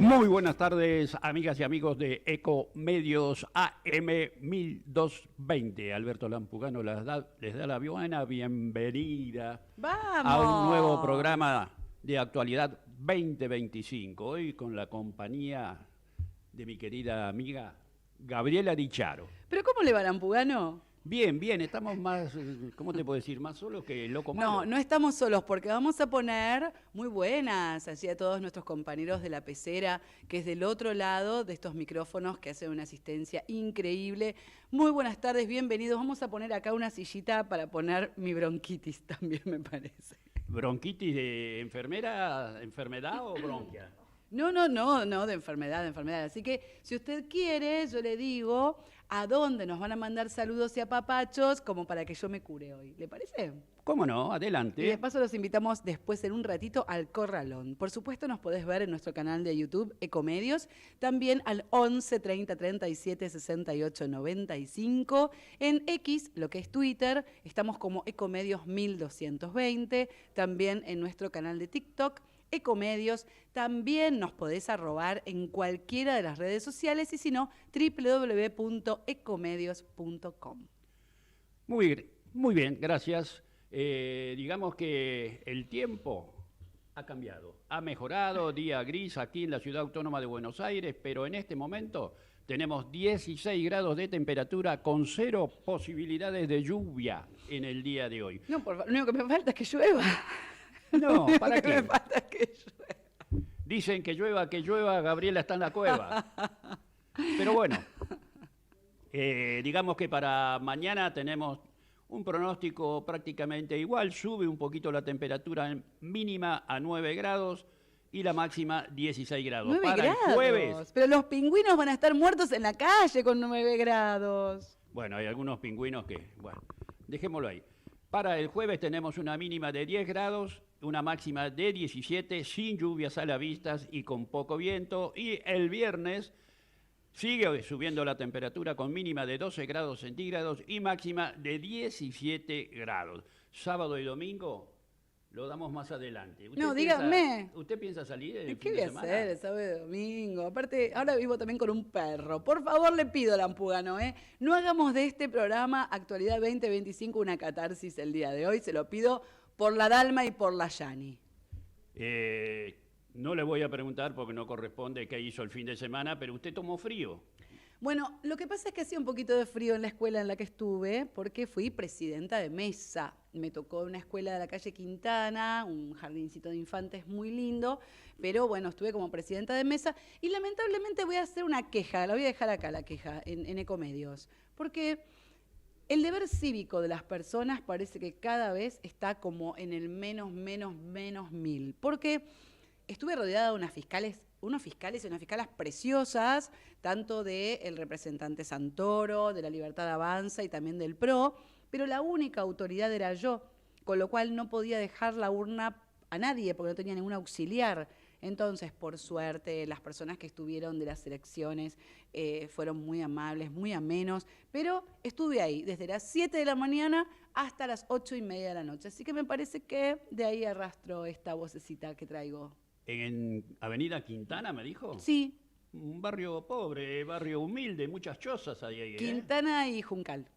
Muy buenas tardes, amigas y amigos de Ecomedios AM 1220. Alberto Lampugano les da la buena bienvenida a un nuevo ¡Vamos! programa de actualidad 2025. Hoy con la compañía de mi querida amiga Gabriela Di Charo. ¿Pero cómo le va, Lampugano? Bien, bien, estamos más, ¿cómo te puedo decir? Más solos que el loco No, malo. no estamos solos porque vamos a poner muy buenas allí a todos nuestros compañeros de la pecera, que es del otro lado de estos micrófonos que hacen una asistencia increíble. Muy buenas tardes, bienvenidos. Vamos a poner acá una sillita para poner mi bronquitis también, me parece. ¿Bronquitis de enfermedad o bronquia? No, de enfermedad. Así que si usted quiere, yo le digo a dónde nos van a mandar saludos y apapachos como para que yo me cure hoy. ¿Le parece? ¿Cómo no? Y de Adelante. paso los invitamos después en un ratito al Corralón. Por supuesto nos podés ver en nuestro canal de YouTube Ecomedios, también al 11 30 37 68 95. En X, lo que es Twitter, estamos como Ecomedios 1220, también en nuestro canal de TikTok Ecomedios, también nos podés arrobar en cualquiera de las redes sociales y si no, www.ecomedios.com. Muy bien, gracias. Digamos que el tiempo ha cambiado, ha mejorado, día gris aquí en la Ciudad Autónoma de Buenos Aires, pero en este momento tenemos 16 grados de temperatura con 0 posibilidades de lluvia en el día de hoy. No, por favor, lo único que me falta es que llueva. No, Lo ¿para único que me qué? falta es que llueva. Dicen que llueva, Gabriela está en la cueva. Pero bueno, digamos que para mañana tenemos un pronóstico prácticamente igual, sube un poquito la temperatura mínima a 9 grados y la máxima 16 grados. 9 Para grados. el jueves, Pero los pingüinos van a estar muertos en la calle con 9 grados. bueno, hay algunos pingüinos que, bueno, dejémoslo ahí. Para el jueves tenemos una mínima de 10 grados, una máxima de 17, sin lluvias a la vista y con poco viento. Y el viernes sigue subiendo la temperatura con mínima de 12 grados centígrados y máxima de 17 grados. Sábado y domingo lo damos más adelante. No, díganme. ¿Usted piensa salir el ¿Qué fin voy de a semana? hacer el sábado y domingo? Aparte, ahora vivo también con un perro. Por favor, le pido, Lampugano, no hagamos de este programa Actualidad 2025 una catarsis el día de hoy. Se lo pido por la Dalma y por la Yani. No le voy a preguntar porque no corresponde qué hizo el fin de semana, pero usted tomó frío. Bueno, lo que pasa es que hacía un poquito de frío en la escuela en la que estuve porque fui presidenta de mesa. Me tocó una escuela de la calle Quintana, un jardincito de infantes muy lindo, pero bueno, estuve como presidenta de mesa y lamentablemente voy a hacer una queja, la voy a dejar acá la queja en Ecomedios, porque el deber cívico de las personas parece que cada vez está como en el menos 1000, porque estuve rodeada de unos fiscales y unas fiscalas preciosas, tanto del representante Santoro, de la Libertad Avanza y también del PRO, pero la única autoridad era yo, con lo cual no podía dejar la urna a nadie porque no tenía ningún auxiliar. Entonces, por suerte, las personas que estuvieron de las elecciones fueron muy amables, muy amenos, pero estuve ahí desde las 7 de la mañana hasta las 8:30 de la noche. Así que me parece que de ahí arrastro esta vocecita que traigo. En Avenida Quintana, me dijo. Sí, Un barrio pobre, barrio humilde, muchas chozas hay ahí, ¿eh? Quintana y Juncal.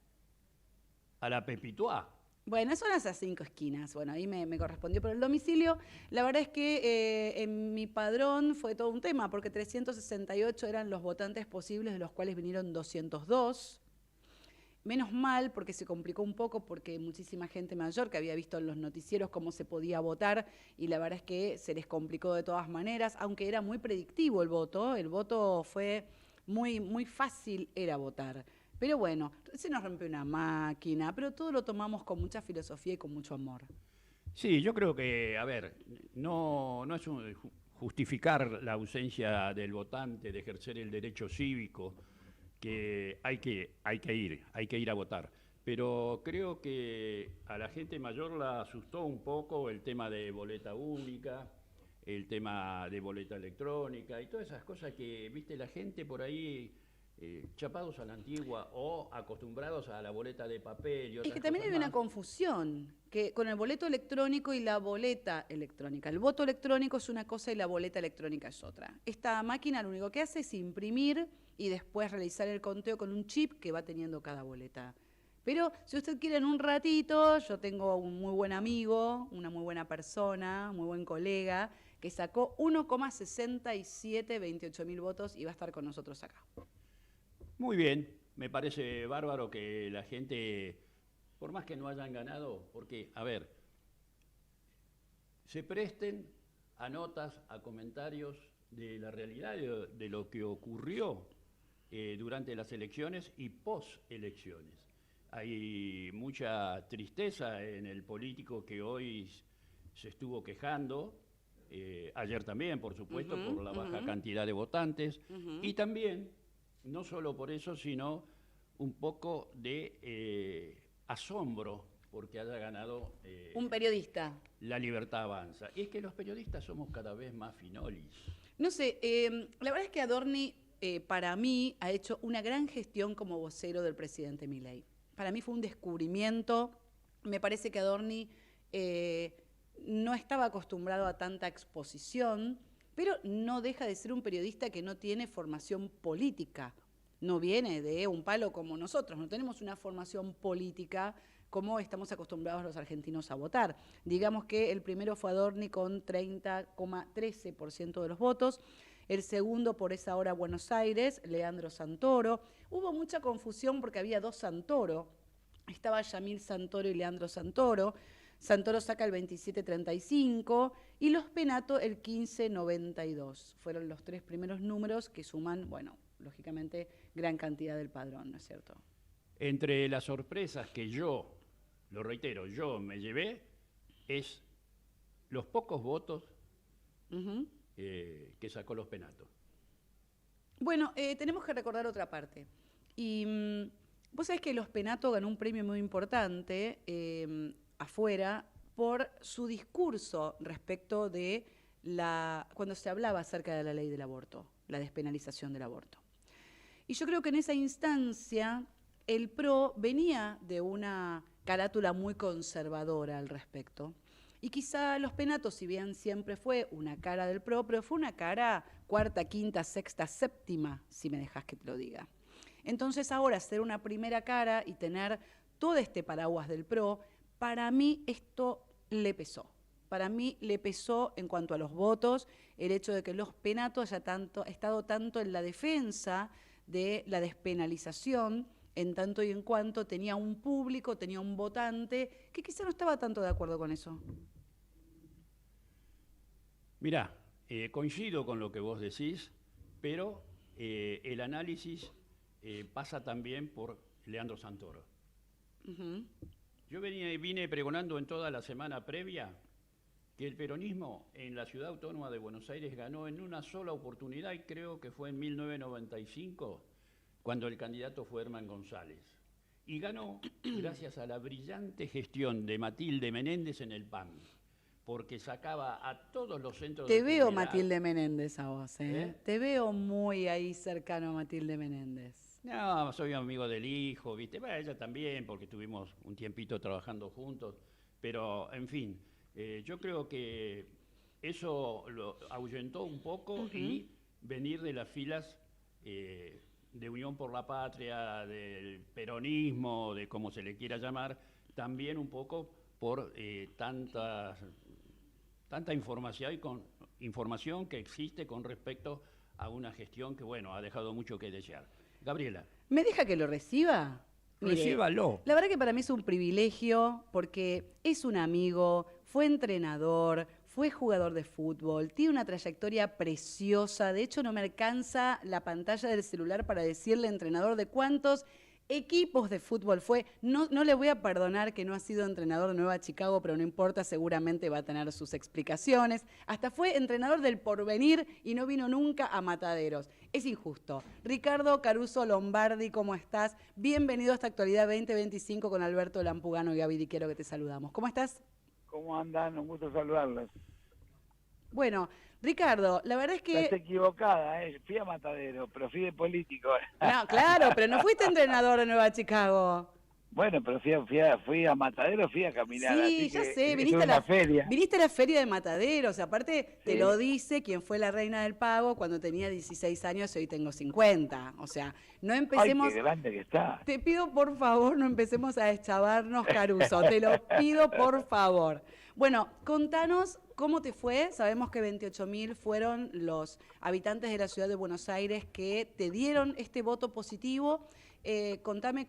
A la Pepituá. Bueno, son esas 5 esquinas. Bueno, ahí me correspondió por el domicilio. La verdad es que en mi padrón fue todo un tema, porque 368 eran los votantes posibles, de los cuales vinieron 202. Menos mal, porque se complicó un poco, porque muchísima gente mayor que había visto en los noticieros cómo se podía votar, y la verdad es que se les complicó de todas maneras, aunque era muy predictivo el voto fue muy fácil, era votar. Pero bueno, se nos rompió una máquina, pero todo lo tomamos con mucha filosofía y con mucho amor. Sí, yo creo que, a ver, no es justificar la ausencia del votante, de ejercer el derecho cívico, que hay que ir a votar. Pero creo que a la gente mayor la asustó un poco el tema de boleta única, el tema de boleta electrónica y todas esas cosas que, viste, la gente por ahí chapados a la antigua o acostumbrados a la boleta de papel y otras Es que también cosas hay una más. confusión, que con el boleto electrónico y la boleta electrónica. El voto electrónico es una cosa y la boleta electrónica es otra. Esta máquina lo único que hace es imprimir y después realizar el conteo con un chip que va teniendo cada boleta. Pero si usted quiere en un ratito, yo tengo un muy buen amigo, una muy buena persona, muy buen colega, que sacó 1,6728 mil votos y va a estar con nosotros acá. Muy bien, me parece bárbaro que la gente, por más que no hayan ganado, porque, a ver, se presten a notas, a comentarios de la realidad de lo que ocurrió durante las elecciones y post-elecciones. Hay mucha tristeza en el político que hoy se estuvo quejando, ayer también, por supuesto, por la baja cantidad de votantes, y también, no solo por eso, sino un poco de asombro porque haya ganado Un periodista. La Libertad Avanza. Y es que los periodistas somos cada vez más finolis. No sé, la verdad es que Adorni, para mí, ha hecho una gran gestión como vocero del presidente Milei. Para mí fue un descubrimiento. Me parece que Adorni no estaba acostumbrado a tanta exposición, pero no deja de ser un periodista que no tiene formación política. No viene de un palo como nosotros, no tenemos una formación política como estamos acostumbrados los argentinos a votar. Digamos que el primero fue Adorni con 30,13% de los votos, el segundo por esa hora Buenos Aires, Leandro Santoro. Hubo mucha confusión porque había dos Santoro, estaba Yamil Santoro y Leandro Santoro. Santoro saca el 27,35 y los Penato el 15,92. Fueron los tres primeros números que suman, bueno, lógicamente, gran cantidad del padrón, ¿no es cierto? Entre las sorpresas que yo, lo reitero, yo me llevé, es los pocos votos que sacó los Penato. Bueno, tenemos que recordar otra parte. Y vos sabés que los Penato ganó un premio muy importante afuera por su discurso respecto de cuando se hablaba acerca de la ley del aborto, la despenalización del aborto. Y yo creo que en esa instancia el PRO venía de una carátula muy conservadora al respecto. Y quizá los Penato, si bien siempre fue una cara del PRO, pero fue una cara cuarta, quinta, sexta, séptima, si me dejas que te lo diga. Entonces ahora ser una primera cara y tener todo este paraguas del PRO, para mí esto le pesó. Para mí le pesó en cuanto a los votos el hecho de que los Penato haya estado tanto en la defensa de la despenalización, en tanto y en cuanto tenía un público, tenía un votante que quizá no estaba tanto de acuerdo con eso. Mirá, coincido con lo que vos decís, pero el análisis pasa también por Leandro Santoro. Yo vine pregonando en toda la semana previa que el peronismo en la Ciudad Autónoma de Buenos Aires ganó en una sola oportunidad, y creo que fue en 1995, cuando el candidato fue Herman González. Y ganó gracias a la brillante gestión de Matilde Menéndez en el PAN, porque sacaba a todos los centros de Te veo jubilados. Matilde Menéndez a vos, ¿eh? Te veo muy ahí cercano a Matilde Menéndez. No, soy amigo del hijo, ¿viste? Bueno, ella también, porque estuvimos un tiempito trabajando juntos, pero, en fin, yo creo que eso lo ahuyentó un poco y venir de las filas de Unión por la Patria, del peronismo, de como se le quiera llamar, también un poco por tanta información que existe con respecto a una gestión que, bueno, ha dejado mucho que desear. Gabriela. ¿Me deja que lo reciba? Mire, Recíbalo. la verdad que para mí es un privilegio porque es un amigo, fue entrenador, fue jugador de fútbol, tiene una trayectoria preciosa. De hecho, no me alcanza la pantalla del celular para decirle entrenador de cuántos equipos de fútbol fue. No le voy a perdonar que no ha sido entrenador de Nueva Chicago, pero no importa, seguramente va a tener sus explicaciones. Hasta fue entrenador del Porvenir y no vino nunca a Mataderos. Es injusto. Ricardo Caruso Lombardi, ¿cómo estás? Bienvenido a esta Actualidad 2025 con Alberto Lampugano y Gaby Diquero, que te saludamos. ¿Cómo estás? ¿Cómo andan? Un gusto saludarlos. Bueno, Ricardo, la verdad es Estás que... equivocada, fui a Matadero, pero fui de político. No, claro, pero no fuiste entrenador de Nueva Chicago. Bueno, pero fui a Matadero, fui a caminar, Sí, así ya que sé, es una feria. viniste a la feria de Mataderos, aparte te Sí. lo dice quien fue la reina del pago cuando tenía 16 años y hoy tengo 50. O sea, no Ay, qué empecemos, grande que está. te pido por favor, no empecemos a deschavarnos, Caruso, te lo pido por favor. Bueno, contanos cómo te fue. Sabemos que 28.000 fueron los habitantes de la ciudad de Buenos Aires que te dieron este voto positivo. Contanos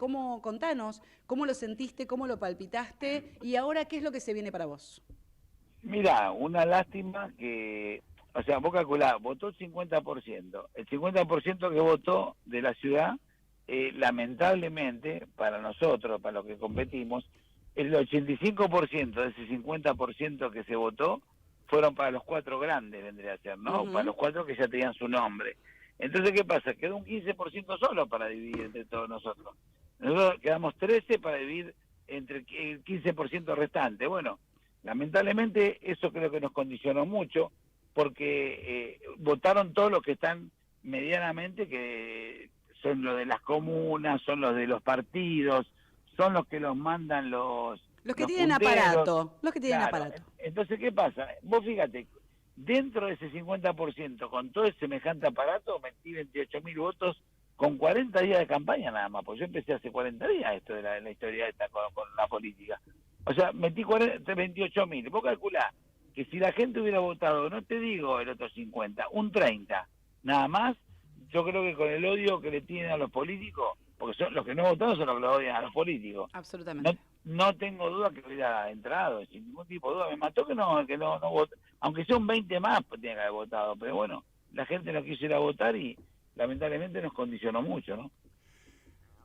cómo lo sentiste, cómo lo palpitaste y ahora qué es lo que se viene para vos. Mira, una lástima que, o sea, vos calculás, votó el 50%. El 50% que votó de la ciudad, lamentablemente, para nosotros, para los que competimos, el 85% de ese 50% que se votó fueron para los 4 grandes, vendría a ser, ¿no? Para los 4 que ya tenían su nombre. Entonces, ¿qué pasa? Quedó un 15% solo para dividir entre todos nosotros. Nosotros quedamos 13 para dividir entre el 15% restante. Bueno, lamentablemente eso creo que nos condicionó mucho porque votaron todos los que están medianamente, que son los de las comunas, son los de los partidos, son los que los mandan los que tienen punteros. aparato, los que tienen Claro. aparato. Entonces, ¿qué pasa? Vos fíjate, dentro de ese 50%, con todo ese semejante aparato, metí 28.000 votos con 40 días de campaña nada más, porque yo empecé hace 40 días esto de la historia esta con la política. O sea, metí 28.000. Vos calculás que si la gente hubiera votado, no te digo el otro 50, un 30, nada más, yo creo que con el odio que le tienen a los políticos, porque son los que no votaron son los que lo odian a los políticos. Absolutamente. No tengo duda que hubiera entrado, sin ningún tipo de duda. Me mató que no votó. Aunque son 20 más, pues tenía que haber votado. Pero bueno, la gente no quiso ir a votar y lamentablemente nos condicionó mucho, ¿no?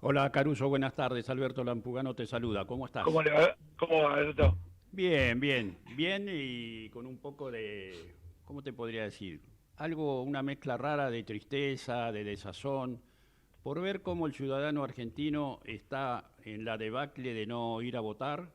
Hola Caruso, buenas tardes. Alberto Lampugano te saluda. ¿Cómo estás? ¿Cómo va, Alberto? Bien, bien. Bien y con un poco de, ¿cómo te podría decir? Una mezcla rara de tristeza, de desazón, por ver cómo el ciudadano argentino está en la debacle de no ir a votar,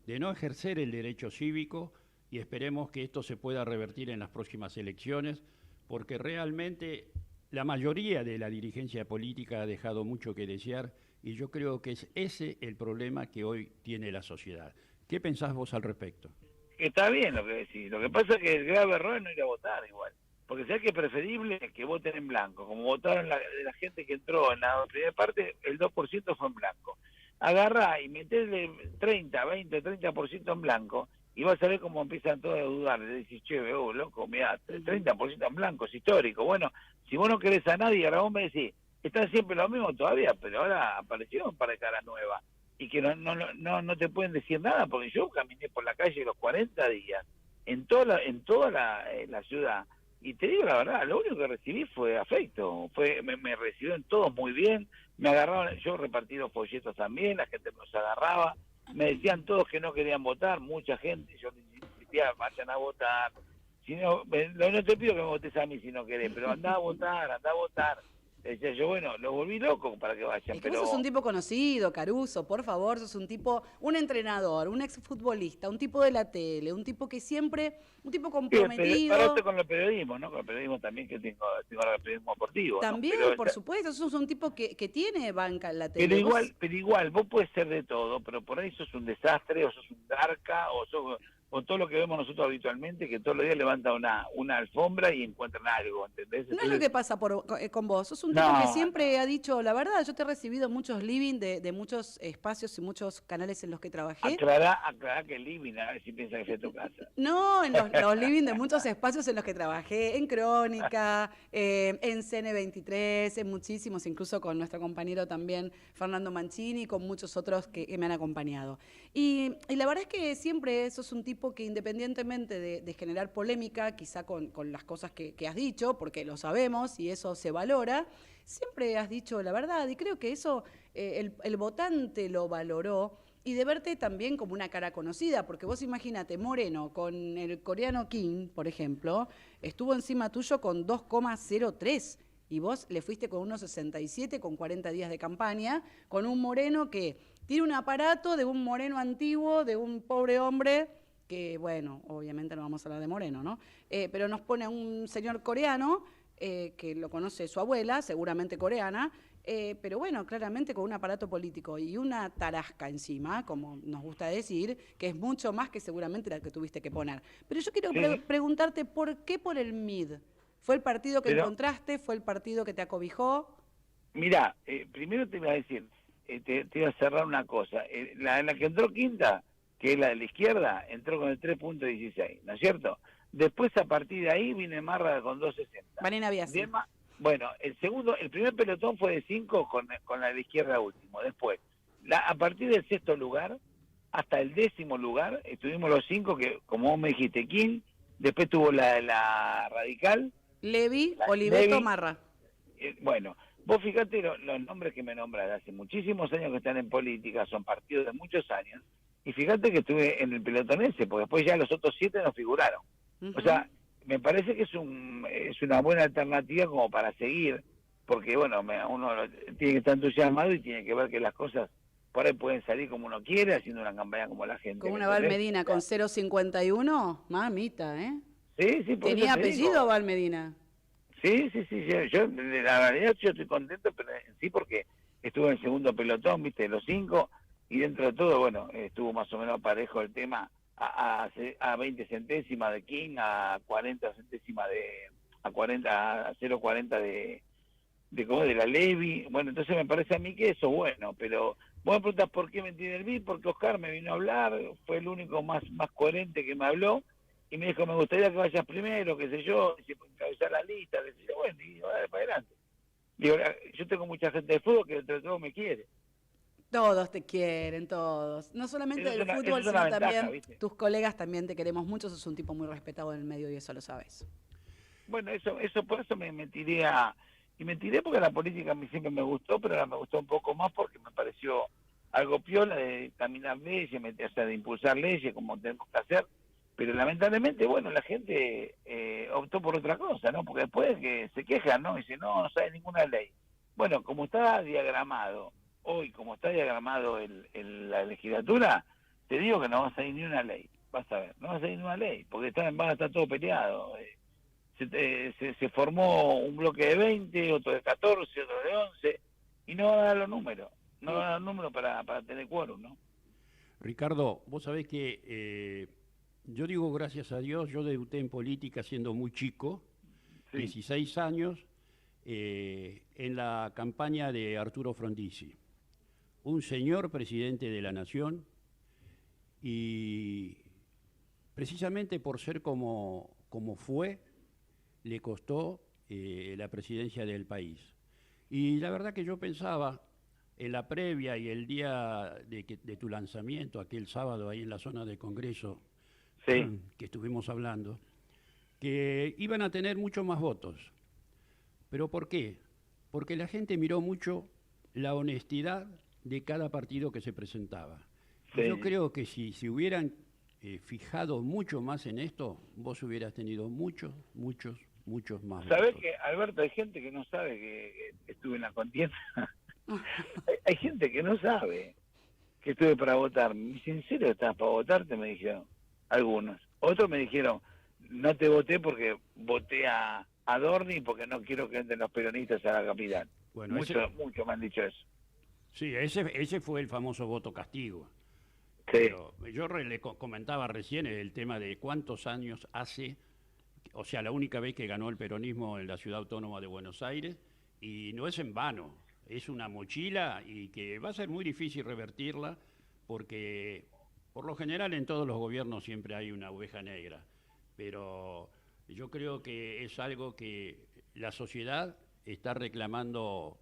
de no ejercer el derecho cívico, y esperemos que esto se pueda revertir en las próximas elecciones, porque realmente la mayoría de la dirigencia política ha dejado mucho que desear, y yo creo que es ese el problema que hoy tiene la sociedad. ¿Qué pensás vos al respecto? Está bien lo que decís. Lo que pasa es que el grave error es no ir a votar igual. Porque sé que es preferible que voten en blanco. Como votaron la gente que entró en la primera parte, el 2% fue en blanco. Agarrá y meterle 30, 20, 30% en blanco y vas a ver cómo empiezan todos a dudar. Le decís, che, loco, mirá, 30% en blanco, es histórico. Bueno, si vos no querés a nadie, ahora vos me decís, están siempre los mismos todavía, pero ahora aparecieron un par de caras nuevas. Y que no te pueden decir nada, porque yo caminé por la calle los 40 días, en toda la ciudad. Y te digo la verdad, lo único que recibí fue afecto, me recibieron todos muy bien, me agarraron, yo repartí los folletos también, la gente nos agarraba, me decían todos que no querían votar, mucha gente, yo les decía, vayan a votar, si no te pido que me votes a mí si no querés, pero andá a votar. Decía yo, bueno, los volví locos para que vayan, Es que pero... vos sos un tipo conocido, Caruso, por favor, sos un tipo, un entrenador, un exfutbolista, un tipo de la tele, un tipo que siempre, un tipo comprometido. Para esto con el periodismo, ¿no? Con el periodismo también, que tengo ahora el periodismo deportivo, También, ¿no? por supuesto, sos un tipo que tiene banca en la tele. Pero igual, vos puedes ser de todo, pero por ahí sos un desastre, o sos un garca, o todo lo que vemos nosotros habitualmente, que todos los días levanta una alfombra y encuentran algo, ¿entendés? No es lo que pasa con vos, sos un tipo que siempre ha dicho la verdad. Yo te he recibido muchos living de muchos espacios y muchos canales en los que trabajé. Aclará que el living, a ver si piensa que es tu casa. No, en los living de muchos espacios en los que trabajé, en Crónica, en CN23, en muchísimos, incluso con nuestro compañero también Fernando Mancini y con muchos otros que me han acompañado. Y la verdad es que siempre sos un tipo que independientemente de generar polémica, quizá con las cosas que has dicho, porque lo sabemos y eso se valora, siempre has dicho la verdad y creo que eso el votante lo valoró y de verte también como una cara conocida, porque vos imagínate, Moreno con el coreano Kim, por ejemplo, estuvo encima tuyo con 2,03 y vos le fuiste con 1,67 con 40 días de campaña, con un Moreno que tiene un aparato de un Moreno antiguo, de un pobre hombre que bueno, obviamente no vamos a hablar de Moreno, ¿no? Pero nos pone a un señor coreano, que lo conoce su abuela, seguramente coreana, pero bueno, claramente con un aparato político y una tarasca encima, como nos gusta decir, que es mucho más que seguramente la que tuviste que poner. Pero yo quiero Sí, preguntarte, ¿por qué por el MID? ¿Fue el partido que pero encontraste? ¿Fue el partido que te acobijó? mirá, primero te iba a decir, te iba a cerrar una cosa. En la que entró quinta, que es la de la izquierda, entró con el 3.16, ¿no es cierto? Después, a partir de ahí, viene Marra con 2.60. Vanina Biasi. Bueno, el primer pelotón fue de 5 con la de la izquierda último. Después, a partir del sexto lugar hasta el 10º lugar, estuvimos los 5 que, como vos me dijiste, King, después tuvo la Radical, Levi, la Oliveto, Levi, Marra. bueno, vos fíjate los nombres que me nombras, hace muchísimos años que están en política, son partidos de muchos años, y fíjate que estuve en el pelotón ese, porque después ya los otros 7 no figuraron. O sea, me parece que es una buena alternativa como para seguir, porque bueno, uno tiene que estar entusiasmado y tiene que ver que las cosas por ahí pueden salir como uno quiere, haciendo una campaña como la gente. Con una Val Medina con 0,51, mamita, ¿eh? Sí, sí, por ¿Tenía eso te apellido digo. Val Medina? Sí, yo, la realidad yo estoy contento, pero en sí porque estuve en el segundo pelotón, viste, los 5, y dentro de todo, bueno, estuvo más o menos parejo el tema, a 20 centésimas de King, a 40 centésimas a 0,40 de la Levi. Bueno, entonces me parece a mí que eso es bueno, pero vos me preguntas por qué me tiene el BID, porque Oscar me vino a hablar, fue el único más coherente que me habló, y me dijo, me gustaría que vayas primero, qué sé yo, si puede encabezar la lista, qué sé yo, bueno, y dale para adelante. Digo, yo tengo mucha gente de fútbol que entre todo me quiere. Todos te quieren, todos. No solamente del Eso fútbol, es una sino ventaja, también ¿viste? tus colegas también te queremos mucho. Sos un tipo muy respetado en el medio y eso lo sabes. Bueno, eso por eso me tiré y me tiré porque la política a mí siempre me gustó, pero ahora me gustó un poco más porque me pareció algo piola de caminar leyes, o sea, de impulsar leyes como tenemos que hacer, pero lamentablemente, bueno, la gente optó por otra cosa, ¿no? Porque después que se quejan, ¿no? Dicen, no sabe ninguna ley. Bueno, como está diagramado, hoy como está diagramado la legislatura, te digo que no va a salir ni una ley, vas a ver, no va a salir ni una ley, porque va a estar todo peleado. Se formó un bloque de 20, otro de 14, otro de 11, y no van a dar los números, no van a dar números para tener quórum, ¿no? Ricardo, vos sabés que yo digo gracias a Dios, yo debuté en política siendo muy chico, Sí. 16 años, en la campaña de Arturo Frondizi, un señor presidente de la Nación, y precisamente por ser como fue, le costó la presidencia del país. Y la verdad que yo pensaba, en la previa y el día de tu lanzamiento, aquel sábado ahí en la zona de Congreso, Sí. que estuvimos hablando, que iban a tener muchos más votos. ¿Pero por qué? Porque la gente miró mucho la honestidad de cada partido que se presentaba. Sí. Y yo creo que si hubieran fijado mucho más en esto, vos hubieras tenido muchos más ¿Sabés votos. que, Alberto, hay gente que no sabe que estuve en la contienda? hay gente que no sabe que estuve para votar. ¿En serio estabas para votarte? Me dijeron algunos. Otros me dijeron, no te voté porque voté a Dorni porque no quiero que entren los peronistas a la capital. Bueno, Muchos me han dicho eso. sí, ese fue el famoso voto castigo. Sí. Pero yo le comentaba recién el tema de cuántos años hace, o sea, la única vez que ganó el peronismo en la Ciudad Autónoma de Buenos Aires, y no es en vano, es una mochila y que va a ser muy difícil revertirla, porque por lo general en todos los gobiernos siempre hay una oveja negra, pero yo creo que es algo que la sociedad está reclamando,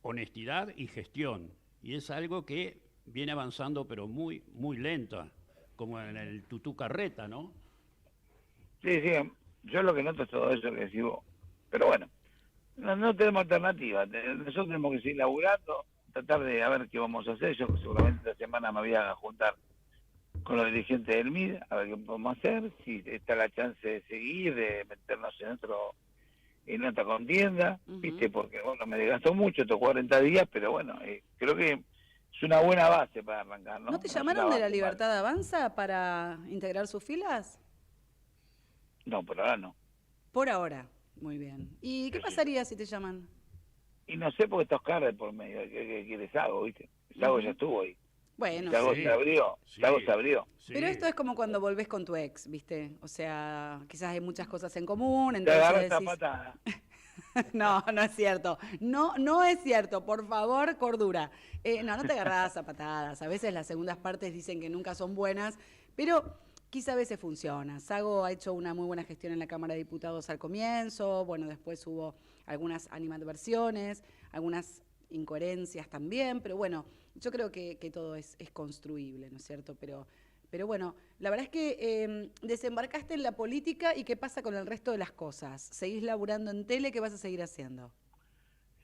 honestidad y gestión, y es algo que viene avanzando pero muy lenta, como en el Tutú Carreta, ¿no? Sí, yo lo que noto es todo eso que decís vos. Pero bueno, no tenemos alternativa. Nosotros tenemos que seguir laburando, tratar de a ver qué vamos a hacer. Yo seguramente esta semana me voy a juntar con los dirigentes del MID, a ver qué podemos hacer, si está la chance de seguir, de meternos en otra contienda, ¿viste? Porque, bueno, me desgastó mucho estos 40 días, pero bueno, creo que es una buena base para arrancar, ¿no? ¿No te Es una llamaron de la base Libertad Avanza para integrar sus filas? No, por ahora no. Por ahora. Muy bien. ¿Y qué Sí. pasaría si te llaman? Y no sé por qué está Oscar de por medio, ¿qué quieres Sago, viste? Sago ya estuvo ahí. Bueno, Sago sí. se abrió, Sí. Sago se abrió. Sí. pero esto es como cuando volvés con tu ex, ¿viste? O sea, quizás hay muchas cosas en común, Te entonces agarra esta decís... patada. No, no es cierto. No, no es cierto. Por favor, cordura. No te agarrás a patadas. A veces las segundas partes dicen que nunca son buenas, pero quizá a veces funciona. Sago ha hecho una muy buena gestión en la Cámara de Diputados al comienzo. Bueno, después hubo algunas animadversiones, algunas incoherencias también, pero bueno, yo creo que todo es construible, ¿no es cierto? Pero bueno, la verdad es que desembarcaste en la política y ¿qué pasa con el resto de las cosas? ¿Seguís laburando en tele? ¿Qué vas a seguir haciendo?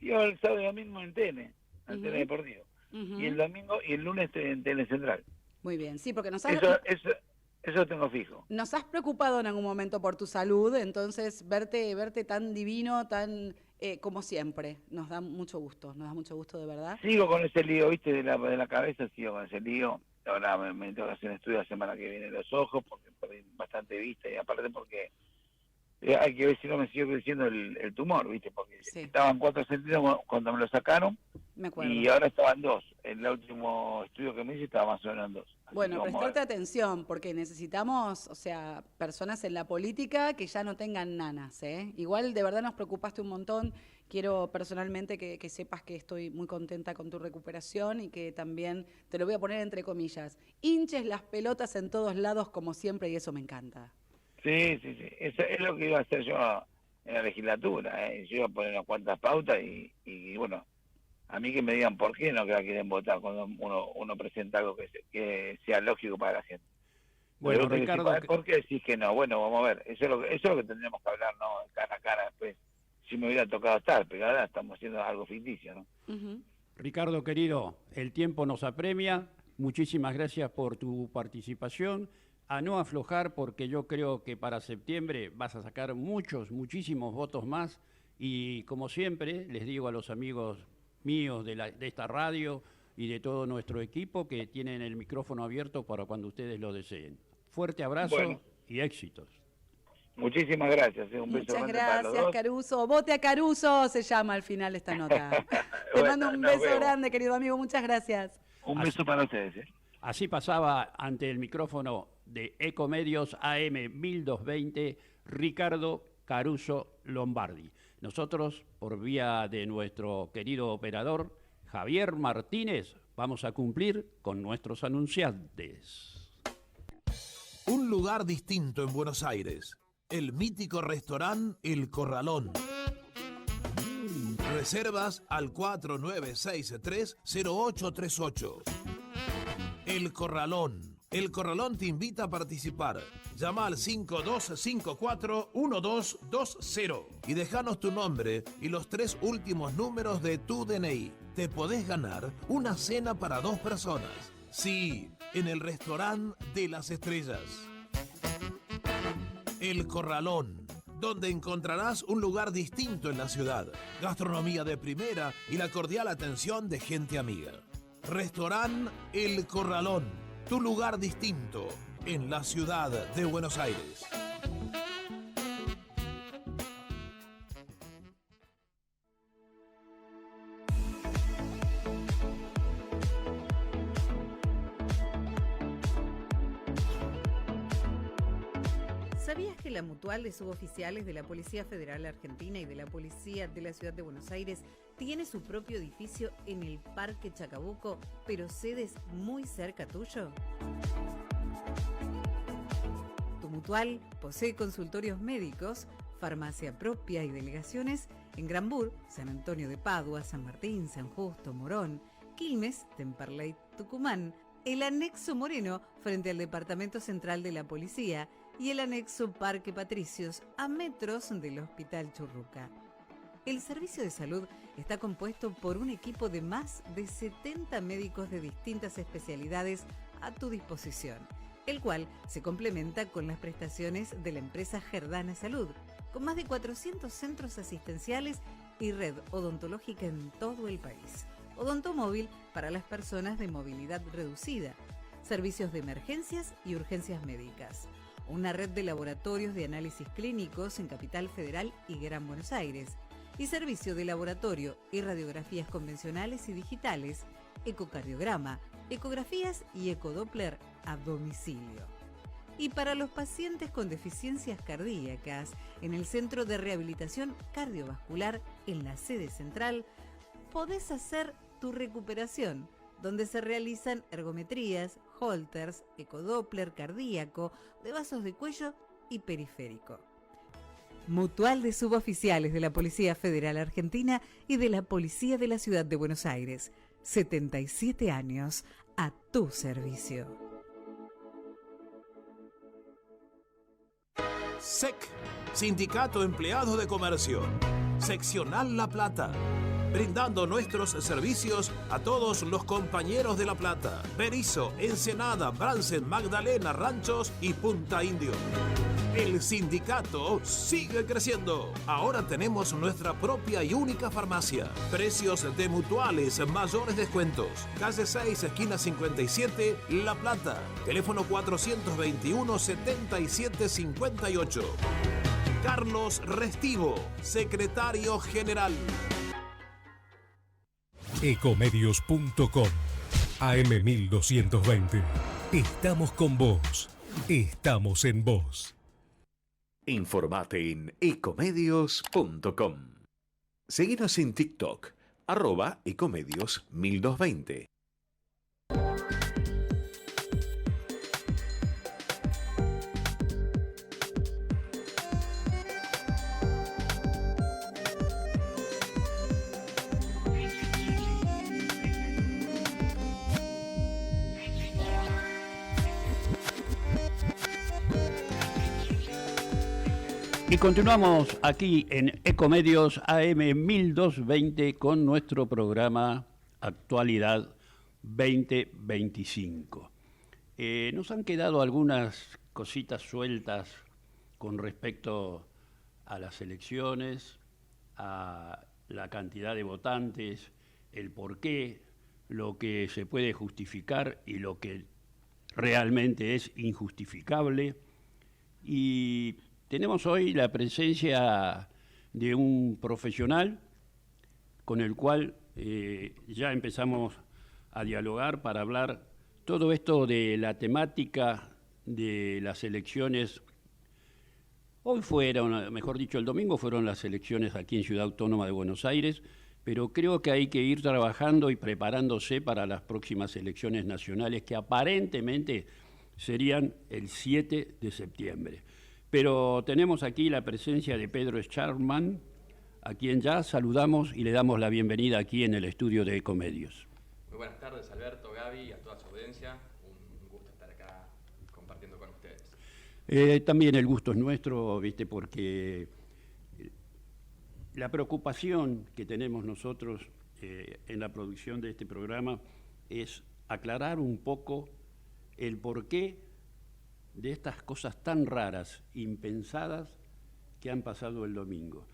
Yo el sábado y domingo en TN, en Ujú. TN Deportivo. Ujú. Y el domingo y el lunes estoy en TN Central. Muy bien, sí, porque Eso lo tengo fijo. nos has preocupado en algún momento por tu salud, entonces verte tan divino, tan como siempre, nos da mucho gusto de verdad. Sigo con ese lío, viste, de la cabeza, sigo con ese lío. Ahora me tengo que hacer un estudio la semana que viene de los ojos, porque perdí bastante vista, y aparte porque hay que ver si no me sigue creciendo el tumor, viste, porque Sí. estaban 4 centímetros cuando me lo sacaron, Me acuerdo. y ahora estaban 2. El último estudio que me hice estaba más o menos en 2. Así Bueno, que vamos a ver. prestarte atención, porque necesitamos, o sea, personas en la política que ya no tengan nanas, ¿eh? Igual de verdad nos preocupaste un montón. Quiero personalmente que sepas que estoy muy contenta con tu recuperación y que también, te lo voy a poner entre comillas, hinches las pelotas en todos lados como siempre y eso me encanta. Sí. Eso es lo que iba a hacer yo en la legislatura. Yo iba a poner unas cuantas pautas y bueno, a mí que me digan por qué no que la quieren votar cuando uno presenta algo que sea lógico para la gente. Bueno, Pero Ricardo, ¿por qué decís que no? Bueno, vamos a ver. Eso es lo que tendríamos que hablar, ¿no? Cara a cara después. Si me hubiera tocado estar, pero ahora estamos haciendo algo ficticio, ¿no? Ujú. Ricardo querido, el tiempo nos apremia. Muchísimas gracias por tu participación. A no aflojar porque yo creo que para septiembre vas a sacar muchísimos votos más. Y como siempre, les digo a los amigos míos de esta radio y de todo nuestro equipo que tienen el micrófono abierto para cuando ustedes lo deseen. Fuerte abrazo Bueno. y éxitos. Muchísimas gracias. Un beso Muchas grande para los gracias, dos. Caruso. Vote a Caruso se llama al final esta nota. Te Bueno, mando un nos beso vemos. grande, querido amigo. Muchas gracias. Un beso para ustedes. Así pasaba ante el micrófono de Ecomedios AM 1220 Ricardo Caruso Lombardi. Nosotros, por vía de nuestro querido operador Javier Martínez, vamos a cumplir con nuestros anunciantes. Un lugar distinto en Buenos Aires. El mítico restaurante El Corralón. Reservas al 4963-0838. El Corralón. El Corralón te invita a participar. Llama al 5254-1220 y déjanos tu nombre y los 3 últimos números de tu DNI. Te podés ganar una cena para 2 personas. Sí, en el restaurante de las estrellas. El Corralón, donde encontrarás un lugar distinto en la ciudad, gastronomía de primera y la cordial atención de gente amiga. Restaurante El Corralón, tu lugar distinto en la ciudad de Buenos Aires. ¿Sabías que la Mutual de Suboficiales de la Policía Federal Argentina y de la Policía de la Ciudad de Buenos Aires tiene su propio edificio en el Parque Chacabuco, pero sedes muy cerca tuyo? Tu Mutual posee consultorios médicos, farmacia propia y delegaciones en Granbur, San Antonio de Padua, San Martín, San Justo, Morón, Quilmes, Temperley, Tucumán, el anexo Moreno frente al Departamento Central de la Policía y el anexo Parque Patricios a metros del Hospital Churruca. El servicio de salud está compuesto por un equipo de más de 70 médicos de distintas especialidades a tu disposición, el cual se complementa con las prestaciones de la empresa Gerdana Salud, con más de 400 centros asistenciales y red odontológica en todo el país. odontomóvil para las personas de movilidad reducida, servicios de emergencias y urgencias médicas, una red de laboratorios de análisis clínicos en Capital Federal y Gran Buenos Aires, y servicio de laboratorio y radiografías convencionales y digitales, ecocardiograma, ecografías y ecodoppler a domicilio. Y para los pacientes con deficiencias cardíacas, en el Centro de Rehabilitación Cardiovascular, en la sede central, podés hacer tu recuperación, donde se realizan ergometrías, holters, ecodoppler cardíaco, de vasos de cuello y periférico. Mutual de Suboficiales de la Policía Federal Argentina y de la Policía de la Ciudad de Buenos Aires. 77 años a tu servicio. SEC, Sindicato Empleado de Comercio, Seccional La Plata, brindando nuestros servicios a todos los compañeros de La Plata, Berisso, Ensenada, Bransen, Magdalena, Ranchos y Punta Indio. El sindicato sigue creciendo. Ahora tenemos nuestra propia y única farmacia. Precios de mutuales, mayores descuentos. Calle 6, esquina 57, La Plata. Teléfono 421-7758. Carlos Restivo, secretario general. Ecomedios.com AM1220. Estamos con vos. Estamos en vos. Informate en ecomedios.com. Seguinos en TikTok, @ecomedios1220. Y continuamos aquí en Ecomedios AM 1220 con nuestro programa Actualidad 2025. Nos han quedado algunas cositas sueltas con respecto a las elecciones, a la cantidad de votantes, el porqué, lo que se puede justificar y lo que realmente es injustificable. Y tenemos hoy la presencia de un profesional con el cual ya empezamos a dialogar para hablar todo esto de la temática de las elecciones. Hoy fueron, mejor dicho, el domingo fueron las elecciones aquí en Ciudad Autónoma de Buenos Aires, pero creo que hay que ir trabajando y preparándose para las próximas elecciones nacionales que aparentemente serían el 7 de septiembre. Pero tenemos aquí la presencia de Pedro Scharman, a quien ya saludamos y le damos la bienvenida aquí en el estudio de Ecomedios. Muy buenas tardes, Alberto, Gaby y a toda su audiencia. Un gusto estar acá compartiendo con ustedes. También el gusto es nuestro, ¿viste? Porque la preocupación que tenemos nosotros en la producción de este programa es aclarar un poco el porqué de estas cosas tan raras, impensadas, que han pasado el domingo.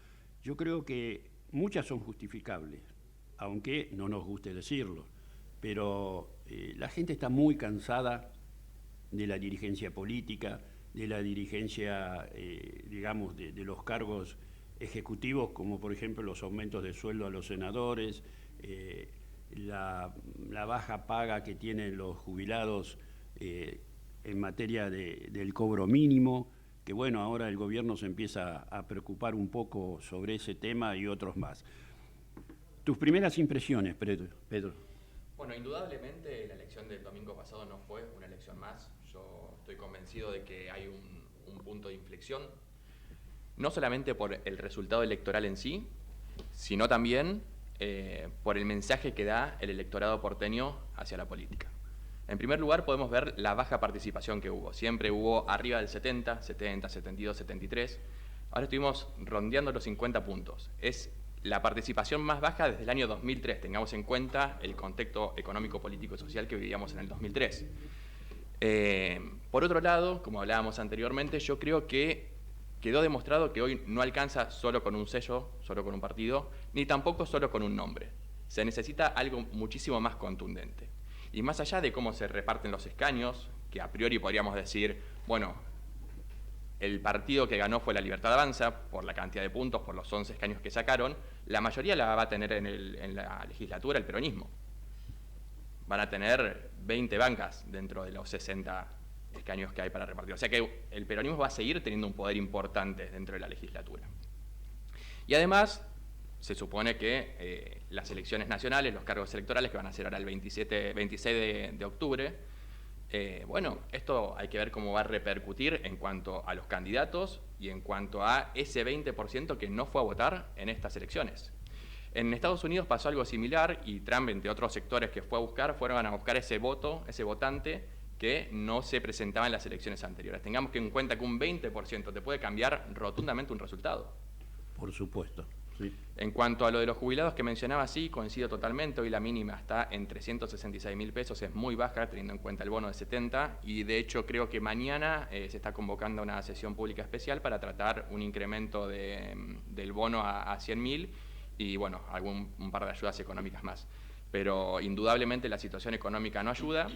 Yo creo que muchas son justificables, aunque no nos guste decirlo, pero la gente está muy cansada de la dirigencia política, de la dirigencia, digamos, de los cargos ejecutivos, como por ejemplo los aumentos de sueldo a los senadores, la baja paga que tienen los jubilados en materia del cobro mínimo, que bueno, ahora el gobierno se empieza a preocupar un poco sobre ese tema y otros más. Tus primeras impresiones, Pedro. Bueno, indudablemente la elección del domingo pasado no fue una elección más. Yo estoy convencido de que hay un punto de inflexión, no solamente por el resultado electoral en sí, sino también por el mensaje que da el electorado porteño hacia la política. En primer lugar, podemos ver la baja participación que hubo. Siempre hubo arriba del 70, 72, 73. Ahora estuvimos rondeando los 50 puntos. Es la participación más baja desde el año 2003. Tengamos en cuenta el contexto económico, político y social que vivíamos en el 2003. Por otro lado, como hablábamos anteriormente, yo creo que quedó demostrado que hoy no alcanza solo con un sello, solo con un partido, ni tampoco solo con un nombre. Se necesita algo muchísimo más contundente. Y más allá de cómo se reparten los escaños, que a priori podríamos decir, bueno, el partido que ganó fue La Libertad Avanza, por la cantidad de puntos, por los 11 escaños que sacaron, la mayoría la va a tener en la legislatura el peronismo. Van a tener 20 bancas dentro de los 60 escaños que hay para repartir. O sea que el peronismo va a seguir teniendo un poder importante dentro de la legislatura. Y además, se supone que las elecciones nacionales, los cargos electorales que van a ser ahora el 26 de octubre, bueno, esto hay que ver cómo va a repercutir en cuanto a los candidatos y en cuanto a ese 20% que no fue a votar en estas elecciones. En Estados Unidos pasó algo similar y Trump, entre otros sectores que fue a buscar, fueron a buscar ese voto, ese votante que no se presentaba en las elecciones anteriores. Tengamos en cuenta que un 20% te puede cambiar rotundamente un resultado. Por supuesto. Sí. En cuanto a lo de los jubilados que mencionaba, sí, coincido totalmente. Hoy la mínima está en 366.000 pesos, es muy baja teniendo en cuenta el bono de 70 y de hecho creo que mañana se está convocando una sesión pública especial para tratar un incremento del bono a 100.000 y bueno, un par de ayudas económicas más. Pero indudablemente la situación económica no ayuda,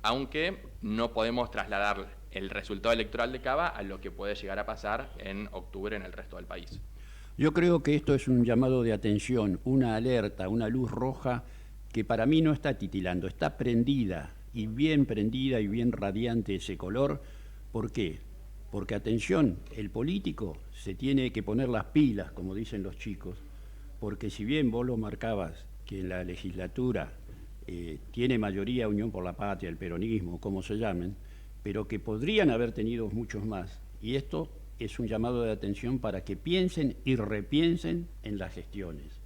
aunque no podemos trasladar el resultado electoral de Cava a lo que puede llegar a pasar en octubre en el resto del país. Yo creo que esto es un llamado de atención, una alerta, una luz roja que para mí no está titilando, está prendida y bien radiante ese color. ¿Por qué? Porque, atención, el político se tiene que poner las pilas, como dicen los chicos, porque si bien vos lo marcabas que en la legislatura tiene mayoría Unión por la Patria, el peronismo, como se llamen, pero que podrían haber tenido muchos más, y esto es un llamado de atención para que piensen y repiensen en las gestiones,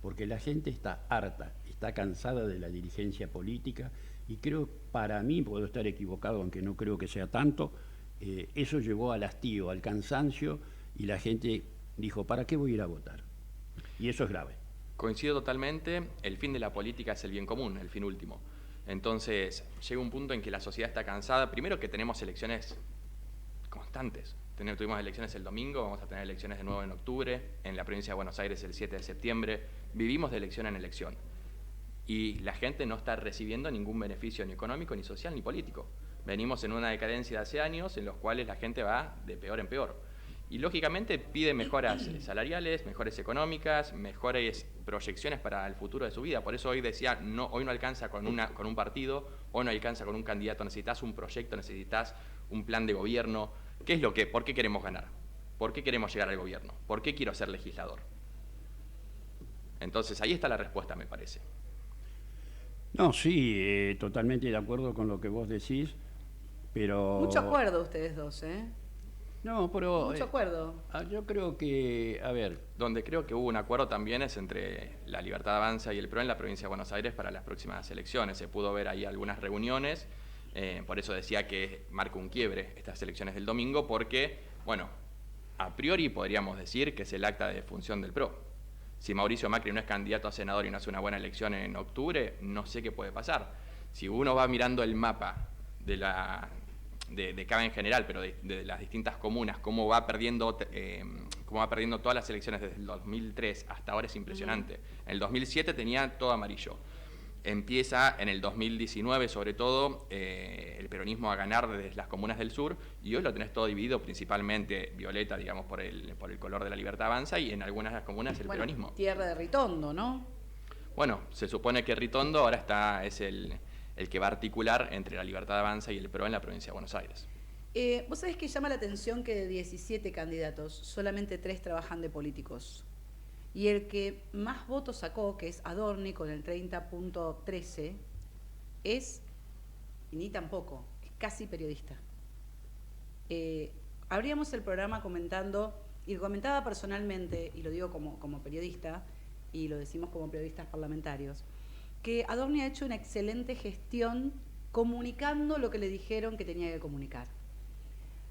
porque la gente está harta, está cansada de la dirigencia política y creo, para mí, puedo estar equivocado, aunque no creo que sea tanto, eso llevó al hastío, al cansancio y la gente dijo, ¿para qué voy a ir a votar? Y eso es grave. Coincido totalmente, el fin de la política es el bien común, el fin último. Entonces, llega un punto en que la sociedad está cansada, primero que tenemos elecciones constantes. Tuvimos elecciones el domingo, vamos a tener elecciones de nuevo en octubre, en la provincia de Buenos Aires el 7 de septiembre, vivimos de elección en elección. Y la gente no está recibiendo ningún beneficio ni económico, ni social, ni político. Venimos en una decadencia de hace años en los cuales la gente va de peor en peor. Y lógicamente pide mejoras salariales, mejores económicas, mejores proyecciones para el futuro de su vida. Por eso hoy decía, hoy no alcanza con un partido, hoy no alcanza con un candidato, necesitas un proyecto, necesitas un plan de gobierno. ¿Por qué queremos ganar? ¿Por qué queremos llegar al gobierno? ¿Por qué quiero ser legislador? Entonces ahí está la respuesta, me parece. No, sí, totalmente de acuerdo con lo que vos decís, pero... Mucho acuerdo ustedes dos, ¿eh? No, pero... Mucho acuerdo. Yo creo que, a ver... Donde creo que hubo un acuerdo también es entre La Libertad Avanza y el PRO en la provincia de Buenos Aires para las próximas elecciones. Se pudo ver ahí algunas reuniones, por eso decía que marca un quiebre estas elecciones del domingo, porque, bueno, a priori podríamos decir que es el acta de defunción del PRO. Si Mauricio Macri no es candidato a senador y no hace una buena elección en octubre, no sé qué puede pasar. Si uno va mirando el mapa de Cava en general, pero de las distintas comunas, cómo va perdiendo todas las elecciones desde el 2003 hasta ahora es impresionante. En el 2007 tenía todo amarillo. Empieza en el 2019, sobre todo, el peronismo a ganar desde las comunas del sur, y hoy lo tenés todo dividido, principalmente violeta, digamos, por el color de La Libertad Avanza, y en algunas de las comunas el peronismo. Tierra de Ritondo, ¿no? Bueno, se supone que Ritondo ahora es el que va a articular entre La Libertad Avanza y el PRO en la provincia de Buenos Aires. Vos sabés que llama la atención que de 17 candidatos, solamente 3 trabajan de políticos. Y el que más votos sacó, que es Adorni, con el 30.13, es, y ni tampoco, es casi periodista. Abríamos el programa comentando, y lo comentaba personalmente, y lo digo como periodista, y lo decimos como periodistas parlamentarios, que Adorni ha hecho una excelente gestión comunicando lo que le dijeron que tenía que comunicar.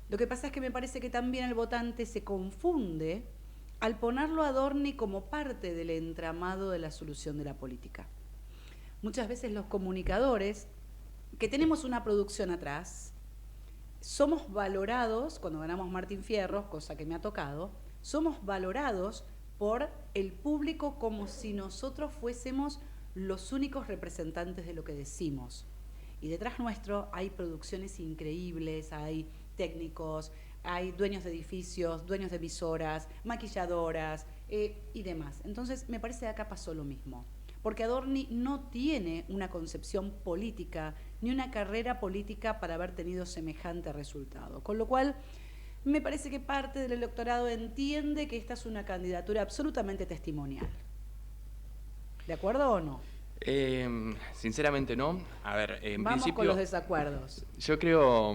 Lo que pasa es que me parece que también el votante se confunde al ponerlo a Adorni como parte del entramado de la solución de la política. Muchas veces los comunicadores, que tenemos una producción atrás, somos valorados, cuando ganamos Martín Fierro, cosa que me ha tocado, somos valorados por el público como si nosotros fuésemos los únicos representantes de lo que decimos. Y detrás nuestro hay producciones increíbles, hay técnicos, hay dueños de edificios, dueños de emisoras, maquilladoras y demás. Entonces, me parece que acá pasó lo mismo. Porque Adorni no tiene una concepción política ni una carrera política para haber tenido semejante resultado. Con lo cual, me parece que parte del electorado entiende que esta es una candidatura absolutamente testimonial. ¿De acuerdo o no? Sinceramente no. A ver, en Vamos principio, con los desacuerdos. yo creo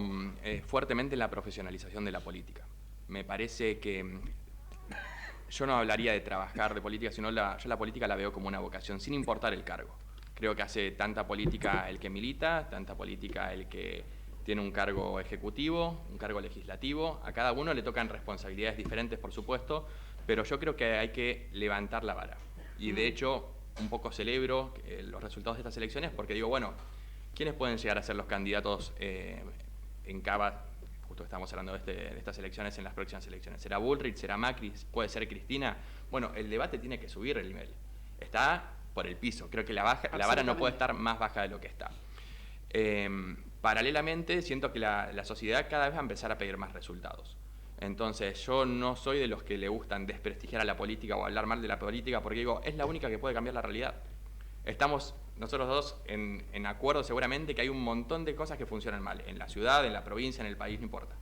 fuertemente en la profesionalización de la política. Me parece que yo no hablaría de trabajar de política, sino yo la política la veo como una vocación, sin importar el cargo. Creo que hace tanta política el que milita, tanta política el que tiene un cargo ejecutivo, un cargo legislativo. A cada uno le tocan responsabilidades diferentes, por supuesto, pero yo creo que hay que levantar la vara. Y de hecho, un poco celebro los resultados de estas elecciones porque digo, bueno, ¿quiénes pueden llegar a ser los candidatos en Cava? Justo estamos hablando de estas elecciones, en las próximas elecciones. ¿Será Bullrich? ¿Será Macri? ¿Puede ser Cristina? Bueno, el debate tiene que subir el nivel. Está por el piso. Creo que la vara no puede estar más baja de lo que está. Paralelamente, siento que la sociedad cada vez va a empezar a pedir más resultados. Entonces, yo no soy de los que le gustan desprestigiar a la política o hablar mal de la política porque digo, es la única que puede cambiar la realidad. Estamos nosotros dos en acuerdo seguramente que hay un montón de cosas que funcionan mal, en la ciudad, en la provincia, en el país, no importa.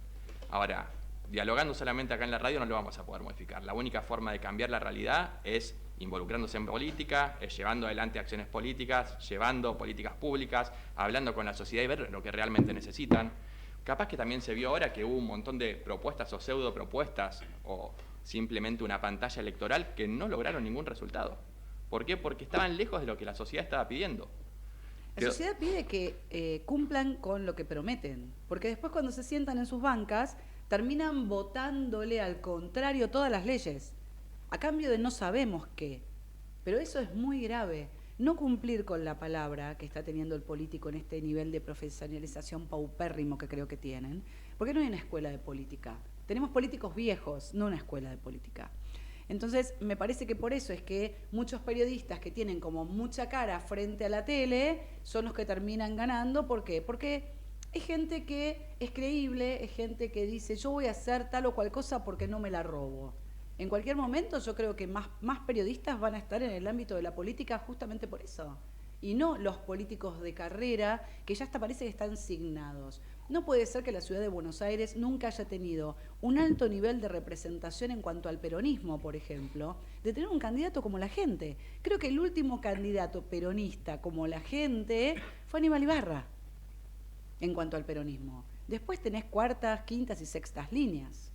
Ahora, dialogando solamente acá en la radio no lo vamos a poder modificar. La única forma de cambiar la realidad es involucrándose en política, es llevando adelante acciones políticas, llevando políticas públicas, hablando con la sociedad y ver lo que realmente necesitan. Capaz que también se vio ahora que hubo un montón de propuestas o pseudo propuestas o simplemente una pantalla electoral que no lograron ningún resultado. ¿Por qué? Porque estaban lejos de lo que la sociedad estaba pidiendo. La sociedad pide que cumplan con lo que prometen, porque después cuando se sientan en sus bancas terminan votándole al contrario todas las leyes, a cambio de no sabemos qué. Pero eso es muy grave. No cumplir con la palabra que está teniendo el político en este nivel de profesionalización paupérrimo que creo que tienen, porque no hay una escuela de política. Tenemos políticos viejos, no una escuela de política. Entonces, me parece que por eso es que muchos periodistas que tienen como mucha cara frente a la tele son los que terminan ganando. ¿Por qué? Porque es gente que es creíble, es gente que dice yo voy a hacer tal o cual cosa porque no me la robo. En cualquier momento yo creo que más periodistas van a estar en el ámbito de la política justamente por eso. Y no los políticos de carrera que ya hasta parece que están signados. No puede ser que la ciudad de Buenos Aires nunca haya tenido un alto nivel de representación en cuanto al peronismo, por ejemplo, de tener un candidato como la gente. Creo que el último candidato peronista como la gente fue Aníbal Ibarra en cuanto al peronismo. Después tenés cuartas, quintas y sextas líneas.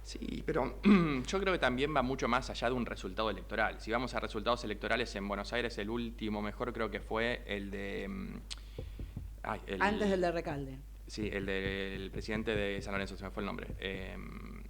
Sí, pero yo creo que también va mucho más allá de un resultado electoral. Si vamos a resultados electorales en Buenos Aires, el último mejor creo que fue el de... antes del de Recalde. Sí, el del presidente de San Lorenzo, se me fue el nombre.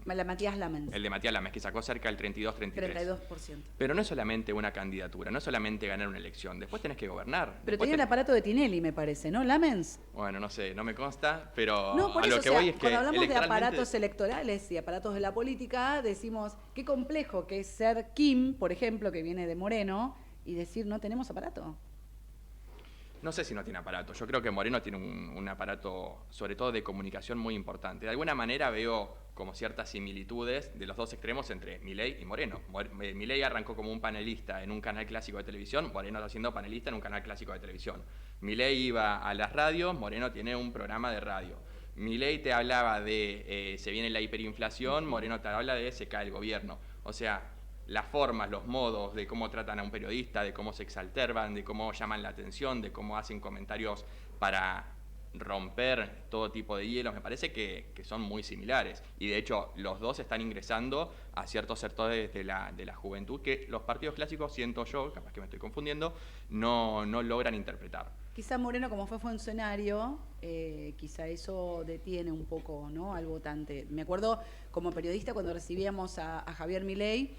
La Matías Lamens. El de Matías Lamens, que sacó cerca del 32-33. 32%. Pero no es solamente una candidatura, no es solamente ganar una elección, después tenés que gobernar. Pero tenía el aparato de Tinelli, me parece, ¿no? ¿Lamens? Bueno, no sé, no me consta, pero no, por a eso, lo que voy es que cuando hablamos de aparatos electorales y aparatos de la política, decimos qué complejo que es ser Kim, por ejemplo, que viene de Moreno, y decir no tenemos aparato. No sé si no tiene aparato. Yo creo que Moreno tiene un aparato, sobre todo de comunicación, muy importante. De alguna manera veo como ciertas similitudes de los dos extremos entre Milei y Moreno. Milei arrancó como un panelista en un canal clásico de televisión, Moreno está siendo panelista en un canal clásico de televisión. Milei iba a las radios, Moreno tiene un programa de radio. Milei te hablaba de se viene la hiperinflación, Moreno te habla de se cae el gobierno. O sea, las formas, los modos de cómo tratan a un periodista, de cómo se exalterban, de cómo llaman la atención, de cómo hacen comentarios para romper todo tipo de hielos, me parece que son muy similares. Y de hecho, los dos están ingresando a ciertos sectores de la juventud que los partidos clásicos, siento yo, capaz que me estoy confundiendo, no logran interpretar. Quizá Moreno, como fue funcionario, quizá eso detiene un poco, ¿no?, al votante. Me acuerdo como periodista cuando recibíamos a Javier Milei,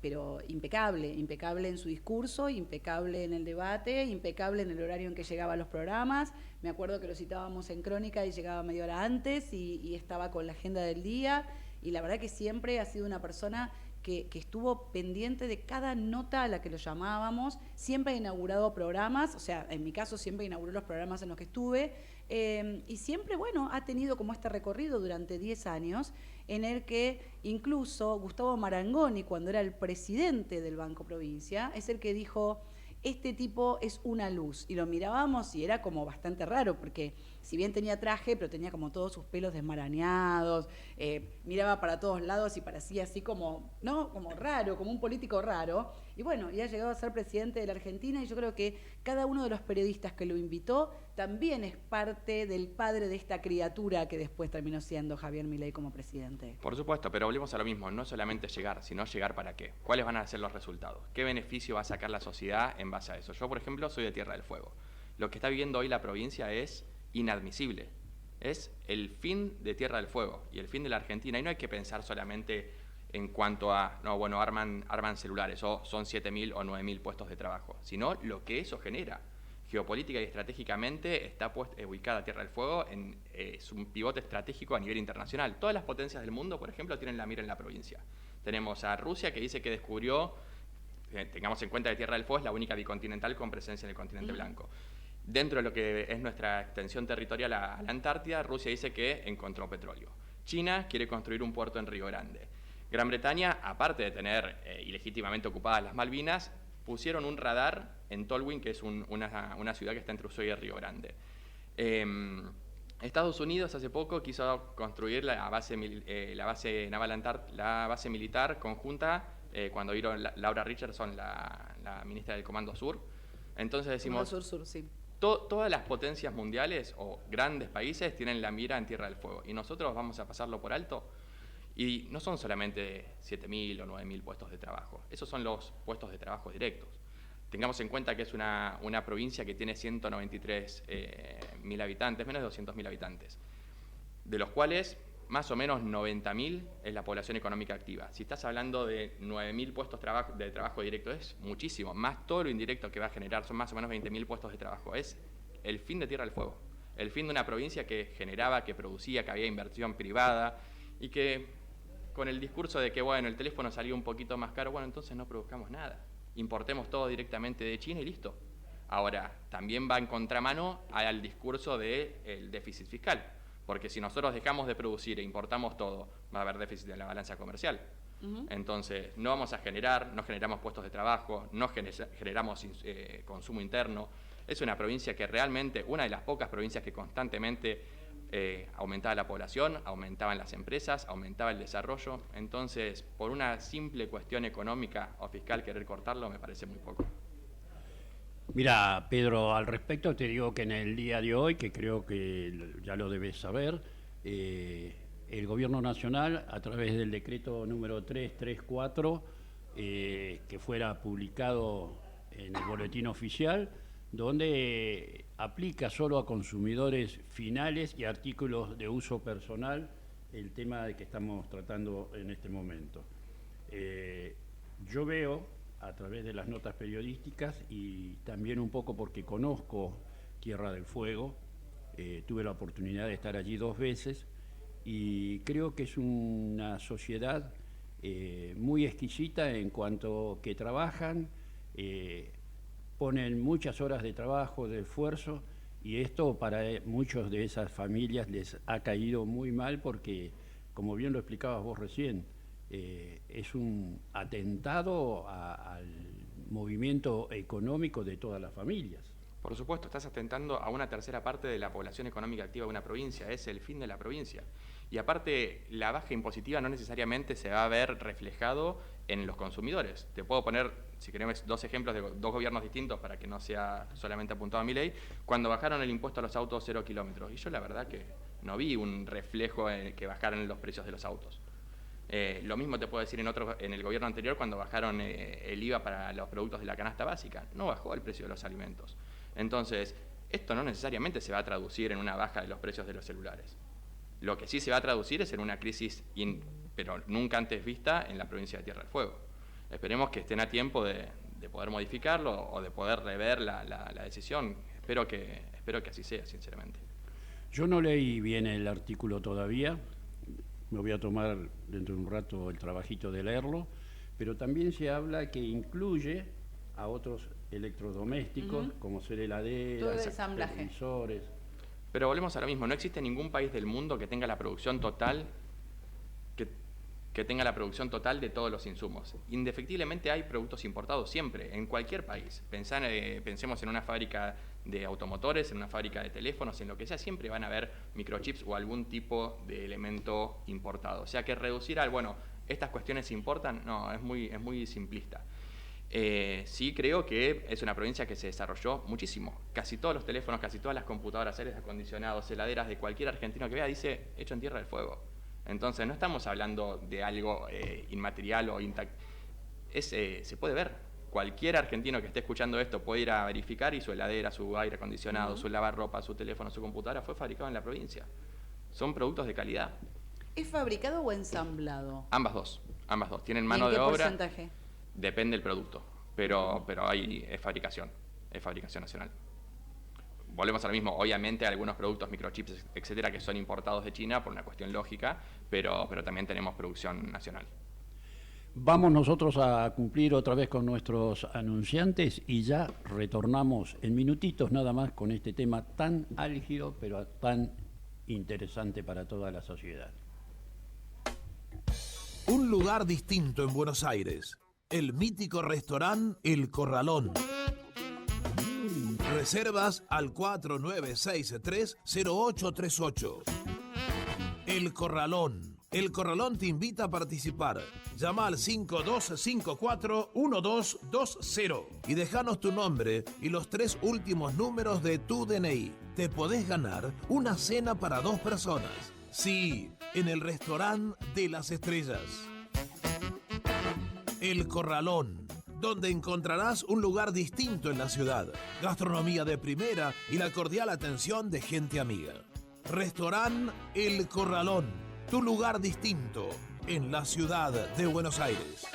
pero impecable en su discurso, impecable en el debate, impecable en el horario en que llegaba a los programas. Me acuerdo que lo citábamos en Crónica y llegaba media hora antes y estaba con la agenda del día, y la verdad que siempre ha sido una persona que estuvo pendiente de cada nota a la que lo llamábamos, siempre ha inaugurado programas, o sea, en mi caso siempre inauguró los programas en los que estuve, y siempre, bueno, ha tenido como este recorrido durante 10 años, en el que incluso Gustavo Marangoni, cuando era el presidente del Banco Provincia, es el que dijo: este tipo es una luz. Y lo mirábamos y era como bastante raro, porque si bien tenía traje, pero tenía como todos sus pelos desmarañados, miraba para todos lados y parecía así como, ¿no? Como raro, como un político raro. Y bueno, ya ha llegado a ser presidente de la Argentina, y yo creo que cada uno de los periodistas que lo invitó también es parte del padre de esta criatura que después terminó siendo Javier Milei como presidente. Por supuesto, pero volvemos a lo mismo, no solamente llegar, sino llegar para qué. ¿Cuáles van a ser los resultados? ¿Qué beneficio va a sacar la sociedad en base a eso? Yo, por ejemplo, soy de Tierra del Fuego. Lo que está viviendo hoy la provincia es inadmisible. Es el fin de Tierra del Fuego y el fin de la Argentina. Y no hay que pensar solamente en cuanto a, no, bueno, arman celulares, o son 7.000 o 9.000 puestos de trabajo, sino lo que eso genera. Geopolítica y estratégicamente está ubicada Tierra del Fuego, es un pivote estratégico a nivel internacional. Todas las potencias del mundo, por ejemplo, tienen la mira en la provincia. Tenemos a Rusia, que dice que descubrió, tengamos en cuenta que Tierra del Fuego es la única bicontinental con presencia en el continente blanco. Dentro de lo que es nuestra extensión territorial a la Antártida, Rusia dice que encontró petróleo. China quiere construir un puerto en Río Grande. Gran Bretaña, aparte de tener ilegítimamente ocupadas las Malvinas, pusieron un radar en Tolwyn, que es una ciudad que está entre Ushuaia y Río Grande. Estados Unidos hace poco quiso construir la base militar conjunta cuando vino Laura Richardson, la ministra del Comando Sur. Entonces decimos, Sur, sí. Todas las potencias mundiales o grandes países tienen la mira en Tierra del Fuego, y nosotros vamos a pasarlo por alto. Y no son solamente 7.000 o 9.000 puestos de trabajo, esos son los puestos de trabajo directos. Tengamos en cuenta que es una provincia que tiene 193.000 habitantes, menos de 200.000 habitantes, de los cuales más o menos 90.000 es la población económica activa. Si estás hablando de 9.000 puestos de trabajo directo, es muchísimo, más todo lo indirecto que va a generar, son más o menos 20.000 puestos de trabajo. Es el fin de Tierra del Fuego, el fin de una provincia que generaba, que producía, que había inversión privada, y que con el discurso de que, bueno, el teléfono salió un poquito más caro, bueno, entonces no produzcamos nada, importemos todo directamente de China y listo. Ahora, también va en contramano al discurso del déficit fiscal, porque si nosotros dejamos de producir e importamos todo, va a haber déficit en la balanza comercial. Entonces, no vamos a no generamos puestos de trabajo, no generamos consumo interno. Es una provincia que realmente, una de las pocas provincias que constantemente aumentaba la población, aumentaban las empresas, aumentaba el desarrollo. Entonces, por una simple cuestión económica o fiscal querer cortarlo me parece muy poco. Mira, Pedro, al respecto te digo que en el día de hoy, que creo que ya lo debes saber, el Gobierno Nacional, a través del decreto número 334, que fuera publicado en el boletín oficial, donde aplica solo a consumidores finales y artículos de uso personal el tema de que estamos tratando en este momento. Yo veo, a través de las notas periodísticas y también un poco porque conozco Tierra del Fuego, tuve la oportunidad de estar allí 2 veces, y creo que es una sociedad muy exquisita en cuanto que trabajan, ponen muchas horas de trabajo, de esfuerzo, y esto para muchos de esas familias les ha caído muy mal porque, como bien lo explicabas vos recién, es un atentado al movimiento económico de todas las familias. Por supuesto, estás atentando a una tercera parte de la población económica activa de una provincia, es el fin de la provincia. Y aparte, la baja impositiva no necesariamente se va a ver reflejado en los consumidores. Te puedo poner, si queremos, 2 ejemplos de 2 gobiernos distintos para que no sea solamente apuntado a Milei. Cuando bajaron el impuesto a los autos 0 kilómetros, y yo la verdad que no vi un reflejo en que bajaran los precios de los autos. Lo mismo te puedo decir en el gobierno anterior, cuando bajaron el IVA para los productos de la canasta básica. No bajó el precio de los alimentos. Entonces, esto no necesariamente se va a traducir en una baja de los precios de los celulares. Lo que sí se va a traducir es en una crisis, pero nunca antes vista, en la provincia de Tierra del Fuego. Esperemos que estén a tiempo de poder modificarlo o de poder rever la decisión. Espero que así sea, sinceramente. Yo no leí bien el artículo todavía. Me voy a tomar dentro de un rato el trabajito de leerlo, pero también se habla que incluye a otros electrodomésticos, como ser Todo el heladeras, ensamblaje. televisores. Pero volvemos a lo mismo, no existe ningún país del mundo que tenga la producción total que tenga la producción total de todos los insumos. Indefectiblemente hay productos importados siempre, en cualquier país. Pensemos en una fábrica de automotores, en una fábrica de teléfonos, en lo que sea, siempre van a haber microchips o algún tipo de elemento importado. O sea que reducir al, bueno, estas cuestiones importan, no, es muy simplista. Sí creo que es una provincia que se desarrolló muchísimo. Casi todos los teléfonos, casi todas las computadoras, aires acondicionados, heladeras de cualquier argentino que vea dice hecho en Tierra del Fuego. Entonces no estamos hablando de algo inmaterial o intacto. Se puede ver. Cualquier argentino que esté escuchando esto puede ir a verificar y su heladera, su aire acondicionado, su lavarropa, su teléfono, su computadora fue fabricado en la provincia. Son productos de calidad. ¿Es fabricado o ensamblado? Ambas dos. Tienen ¿Y mano en qué de obra. porcentaje? Depende del producto, pero es fabricación nacional. Volvemos a lo mismo, obviamente algunos productos, microchips, etcétera, que son importados de China por una cuestión lógica, pero también tenemos producción nacional. Vamos nosotros a cumplir otra vez con nuestros anunciantes y ya retornamos en minutitos nada más con este tema tan álgido pero tan interesante para toda la sociedad. Un lugar distinto en Buenos Aires. El mítico restaurante El Corralón. Reservas al 4963-0838. El Corralón. El Corralón te invita a participar. Llama al 5254-1220 y déjanos tu nombre y los 3 últimos números de tu DNI. Te podés ganar una cena para 2 personas. Sí, en el restaurante de las estrellas. El Corralón, donde encontrarás un lugar distinto en la ciudad, gastronomía de primera y la cordial atención de gente amiga. Restaurante El Corralón, tu lugar distinto en la ciudad de Buenos Aires.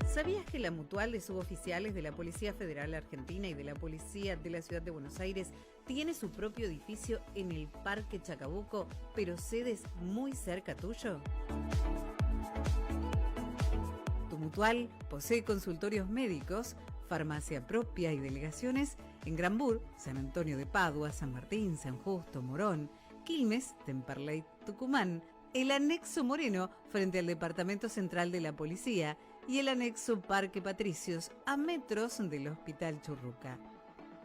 ¿Sabías que la Mutual de Suboficiales de la Policía Federal Argentina y de la Policía de la Ciudad de Buenos Aires tiene su propio edificio en el Parque Chacabuco, pero sedes muy cerca tuyo? Tu Mutual posee consultorios médicos, farmacia propia y delegaciones en Granbur, San Antonio de Padua, San Martín, San Justo, Morón, Quilmes, Temperley, Tucumán, el anexo Moreno frente al Departamento Central de la Policía y el anexo Parque Patricios a metros del Hospital Churruca.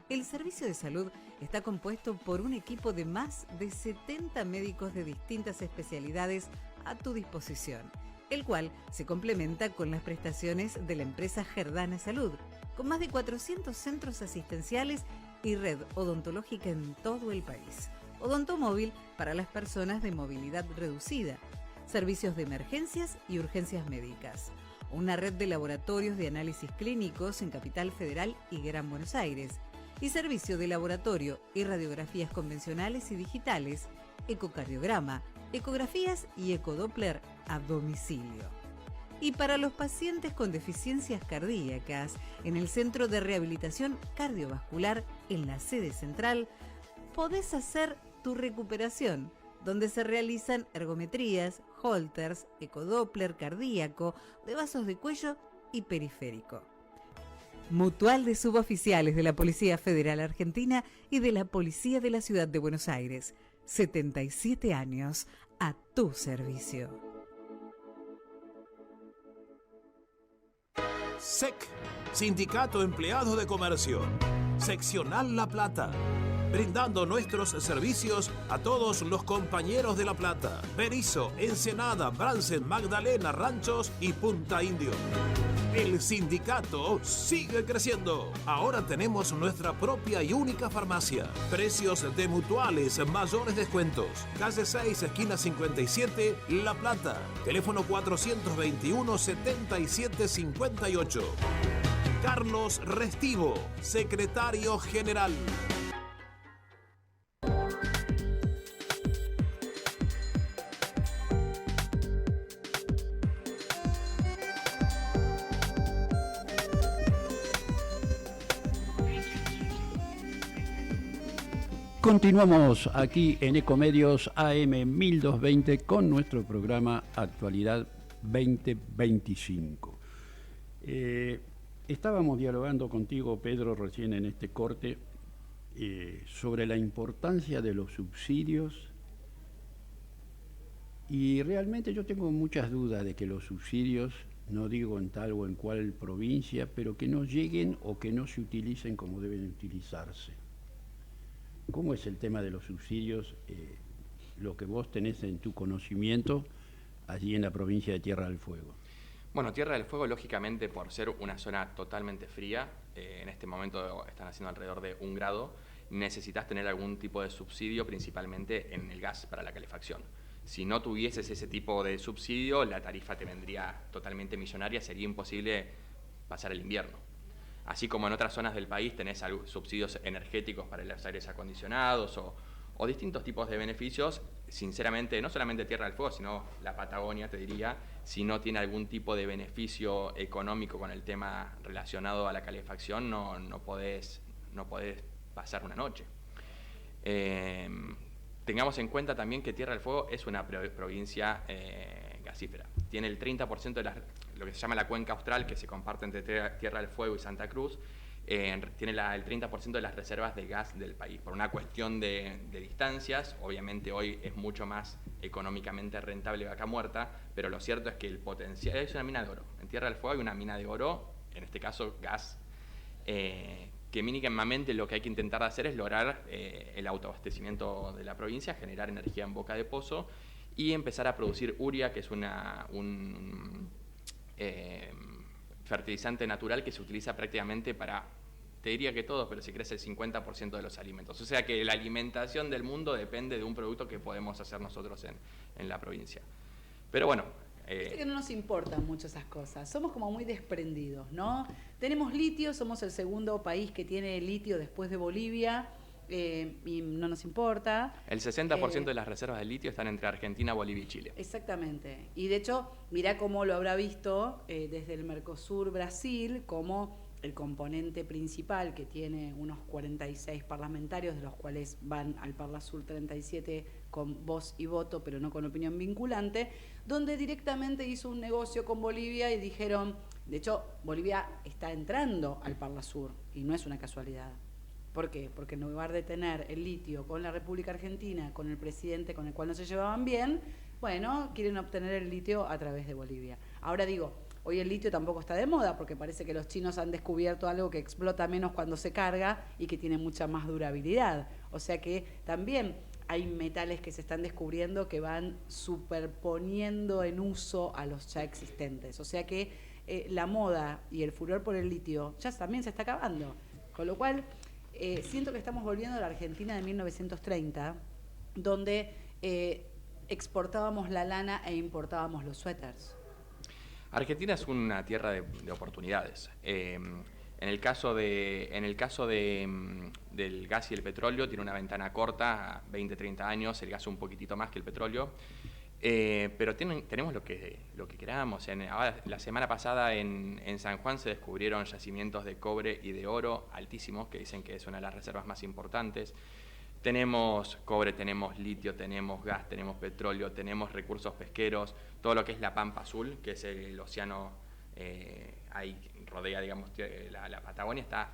El servicio de salud está compuesto por un equipo de más de 70 médicos de distintas especialidades a tu disposición, el cual se complementa con las prestaciones de la empresa Gerdana Salud, con más de 400 centros asistenciales y red odontológica en todo el país. Odontomóvil para las personas de movilidad reducida, servicios de emergencias y urgencias médicas, una red de laboratorios de análisis clínicos en Capital Federal y Gran Buenos Aires, y servicio de laboratorio y radiografías convencionales y digitales, ecocardiograma, ecografías y ecodoppler a domicilio. Y para los pacientes con deficiencias cardíacas, en el Centro de Rehabilitación Cardiovascular, en la sede central, podés hacer tu recuperación, donde se realizan ergometrías, holters, ecodoppler cardíaco, de vasos de cuello y periférico. Mutual de Suboficiales de la Policía Federal Argentina y de la Policía de la Ciudad de Buenos Aires. 77 años a tu servicio. SEC, Sindicato Empleado de Comercio, Seccional La Plata, brindando nuestros servicios a todos los compañeros de La Plata, Berisso, Ensenada, Bransen, Magdalena, Ranchos y Punta Indio. El sindicato sigue creciendo. Ahora tenemos nuestra propia y única farmacia. Precios de mutuales, mayores descuentos. Calle 6, esquina 57, La Plata. Teléfono 421-7758. Carlos Restivo, secretario general. Continuamos aquí en Ecomedios AM 1220 con nuestro programa Actualidad 2025. Estábamos dialogando contigo, Pedro, recién en este corte sobre la importancia de los subsidios, y realmente yo tengo muchas dudas de que los subsidios, no digo en tal o en cual provincia, pero que no lleguen o que no se utilicen como deben utilizarse. ¿Cómo es el tema de los subsidios? Lo que vos tenés en tu conocimiento allí en la provincia de Tierra del Fuego. Bueno, Tierra del Fuego, lógicamente, por ser una zona totalmente fría, en este momento están haciendo alrededor de 1 grado, necesitas tener algún tipo de subsidio, principalmente en el gas para la calefacción. Si no tuvieses ese tipo de subsidio, la tarifa te vendría totalmente millonaria, sería imposible pasar el invierno. Así como en otras zonas del país tenés subsidios energéticos para los aires acondicionados o distintos tipos de beneficios, sinceramente, no solamente Tierra del Fuego, sino la Patagonia, te diría, si no tiene algún tipo de beneficio económico con el tema relacionado a la calefacción, no podés pasar una noche. Tengamos en cuenta también que Tierra del Fuego es una provincia gasífera. Tiene el 30% de lo que se llama la cuenca austral, que se comparte entre Tierra del Fuego y Santa Cruz. Tiene el 30% de las reservas de gas del país. Por una cuestión de distancias, obviamente hoy es mucho más económicamente rentable Vaca Muerta, pero lo cierto es que el potencial es una mina de oro. En Tierra del Fuego hay una mina de oro, en este caso gas, que mínimamente lo que hay que intentar hacer es lograr el autoabastecimiento de la provincia, generar energía en boca de pozo y empezar a producir urea, que es un fertilizante natural que se utiliza prácticamente para, te diría que todo, pero se crece el 50% de los alimentos. O sea que la alimentación del mundo depende de un producto que podemos hacer nosotros en la provincia. Pero bueno, Viste que no nos importan mucho esas cosas, somos como muy desprendidos, ¿no? Tenemos litio, somos el segundo país que tiene litio después de Bolivia, y no nos importa. El 60% de las reservas de litio están entre Argentina, Bolivia y Chile. Exactamente, y de hecho, mirá cómo lo habrá visto desde el Mercosur Brasil, como el componente principal, que tiene unos 46 parlamentarios, de los cuales van al Parlasur 37 con voz y voto, pero no con opinión vinculante, donde directamente hizo un negocio con Bolivia y dijeron, de hecho, Bolivia está entrando al Parlasur, y no es una casualidad. ¿Por qué? Porque en lugar de tener el litio con la República Argentina, con el presidente con el cual no se llevaban bien, bueno, quieren obtener el litio a través de Bolivia. Ahora digo, hoy el litio tampoco está de moda porque parece que los chinos han descubierto algo que explota menos cuando se carga y que tiene mucha más durabilidad. O sea que también hay metales que se están descubriendo que van superponiendo en uso a los ya existentes. O sea que la moda y el furor por el litio ya también se está acabando. Con lo cual, siento que estamos volviendo a la Argentina de 1930, donde exportábamos la lana e importábamos los suéteres. Argentina es una tierra de oportunidades. En el caso del gas y el petróleo, tiene una ventana corta, 20, 30 años, el gas un poquitito más que el petróleo, pero tenemos lo que queramos. La semana pasada en San Juan se descubrieron yacimientos de cobre y de oro altísimos, que dicen que es una de las reservas más importantes. Tenemos cobre, tenemos litio, tenemos gas, tenemos petróleo, tenemos recursos pesqueros, todo lo que es la Pampa Azul, que es el océano, ahí rodea, digamos, la Patagonia, está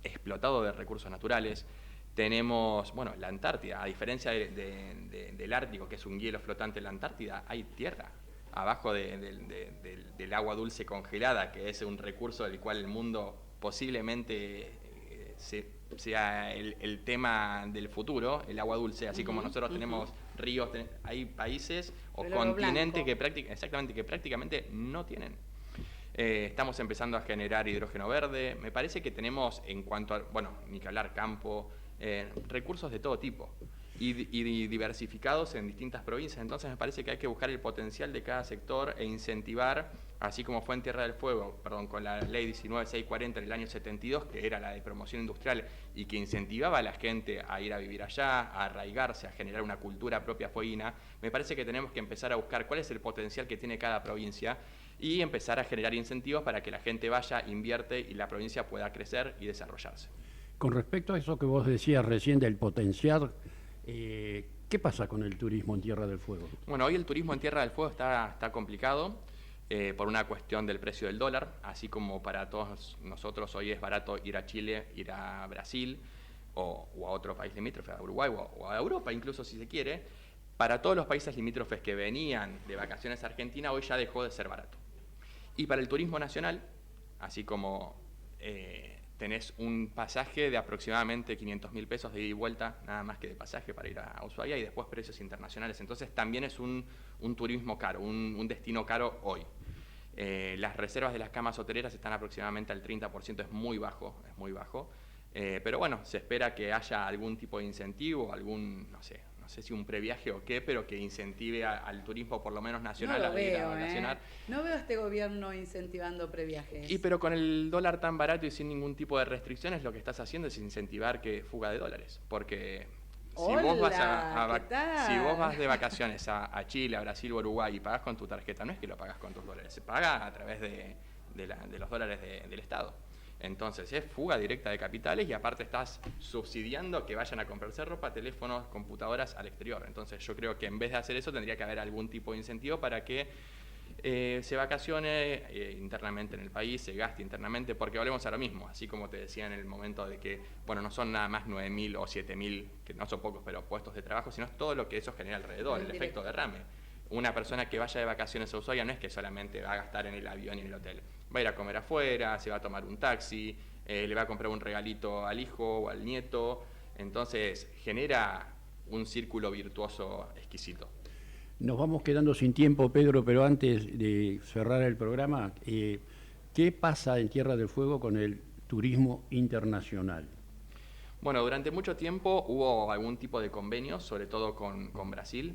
explotado de recursos naturales. Tenemos, bueno, la Antártida, a diferencia del Ártico, que es un hielo flotante en la Antártida, hay tierra abajo del agua dulce congelada, que es un recurso del cual el mundo posiblemente sea el tema del futuro, el agua dulce, así como nosotros tenemos ríos, hay países o continentes que prácticamente no tienen. Estamos empezando a generar hidrógeno verde. Me parece que tenemos, en cuanto a, bueno, ni que hablar, campo, recursos de todo tipo y diversificados en distintas provincias. Entonces me parece que hay que buscar el potencial de cada sector e incentivar, así como fue en Tierra del Fuego, con la ley 19640 del año 72, que era la de promoción industrial y que incentivaba a la gente a ir a vivir allá, a arraigarse, a generar una cultura propia fueguina. Me parece que tenemos que empezar a buscar cuál es el potencial que tiene cada provincia y empezar a generar incentivos para que la gente vaya, invierte y la provincia pueda crecer y desarrollarse. Con respecto a eso que vos decías recién del potenciar, ¿qué pasa con el turismo en Tierra del Fuego? Bueno, hoy el turismo en Tierra del Fuego está complicado por una cuestión del precio del dólar, así como para todos nosotros hoy es barato ir a Chile, ir a Brasil o a otro país limítrofe, a Uruguay o a Europa incluso si se quiere. Para todos los países limítrofes que venían de vacaciones a Argentina, hoy ya dejó de ser barato. Y para el turismo nacional, así como tenés un pasaje de aproximadamente 500.000 pesos de ida y vuelta, nada más que de pasaje para ir a Ushuaia, y después precios internacionales. Entonces también es un turismo caro, un destino caro hoy. Las reservas de las camas hoteleras están aproximadamente al 30%, es muy bajo. Pero bueno, se espera que haya algún tipo de incentivo, no sé si un previaje o qué, pero que incentive al turismo por lo menos nacional. No lo veo, No veo a este gobierno incentivando previajes. Pero con el dólar tan barato y sin ningún tipo de restricciones, lo que estás haciendo es incentivar que fuga de dólares. Porque si vos vas de vacaciones a Chile, a Brasil o Uruguay y pagás con tu tarjeta, no es que lo pagás con tus dólares, se paga a través de los dólares del Estado. Entonces es fuga directa de capitales y aparte estás subsidiando que vayan a comprarse ropa, teléfonos, computadoras al exterior. Entonces yo creo que en vez de hacer eso tendría que haber algún tipo de incentivo para que se vacacione internamente en el país, se gaste internamente, porque volvemos a lo mismo, así como te decía en el momento de que, bueno, no son nada más 9.000 o 7.000, que no son pocos, pero puestos de trabajo, sino todo lo que eso genera alrededor, el efecto derrame. Una persona que vaya de vacaciones a Ushuaia no es que solamente va a gastar en el avión y en el hotel, va a ir a comer afuera, se va a tomar un taxi, le va a comprar un regalito al hijo o al nieto, entonces genera un círculo virtuoso exquisito. Nos vamos quedando sin tiempo, Pedro, pero antes de cerrar el programa, ¿qué pasa en Tierra del Fuego con el turismo internacional? Bueno, durante mucho tiempo hubo algún tipo de convenio, sobre todo con Brasil.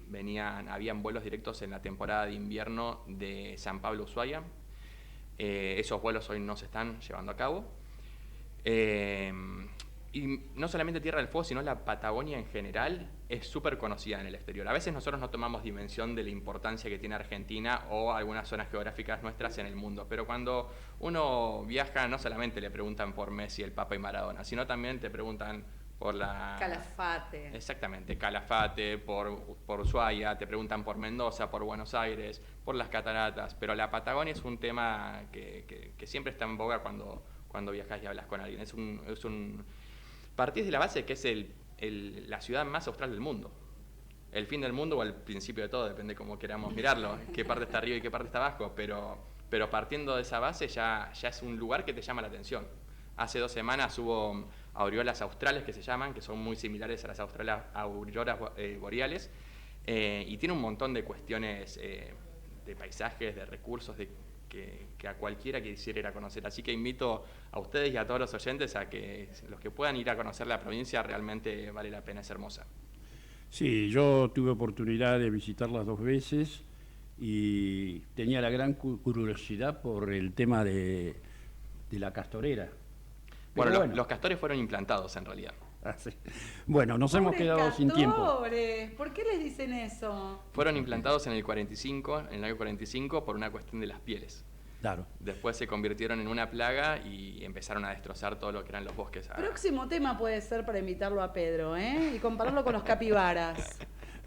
Habían vuelos directos en la temporada de invierno de San Pablo a Ushuaia. Esos vuelos hoy no se están llevando a cabo. Y no solamente Tierra del Fuego, sino la Patagonia en general es súper conocida en el exterior. A veces nosotros no tomamos dimensión de la importancia que tiene Argentina o algunas zonas geográficas nuestras en el mundo, pero cuando uno viaja no solamente le preguntan por Messi, el Papa y Maradona, sino también te preguntan por la... Calafate. Exactamente, Calafate, por Ushuaia, te preguntan por Mendoza, por Buenos Aires, por las cataratas, pero la Patagonia es un tema que siempre está en boga cuando viajas y hablas con alguien. Partís de la base que es la ciudad más austral del mundo. El fin del mundo o el principio de todo, depende cómo queramos mirarlo, qué parte está arriba y qué parte está abajo, pero partiendo de esa base ya es un lugar que te llama la atención. Hace 2 semanas hubo auroras australes que se llaman, que son muy similares a las auroras boreales, y tiene un montón de cuestiones de paisajes, de recursos, que a cualquiera que quisiera ir a conocer. Así que invito a ustedes y a todos los oyentes a que los que puedan ir a conocer la provincia, realmente vale la pena, es hermosa. Sí, yo tuve oportunidad de visitarlas 2 veces y tenía la gran curiosidad por el tema de la castorera. Bueno, los castores fueron implantados en realidad. Ah, sí. Bueno, nos hemos quedado sin tiempo. ¿Por qué les dicen eso? Fueron implantados en el año 45, por una cuestión de las pieles. Claro. Después se convirtieron en una plaga y empezaron a destrozar todo lo que eran los bosques. Próximo tema puede ser para invitarlo a Pedro, y compararlo con los capibaras.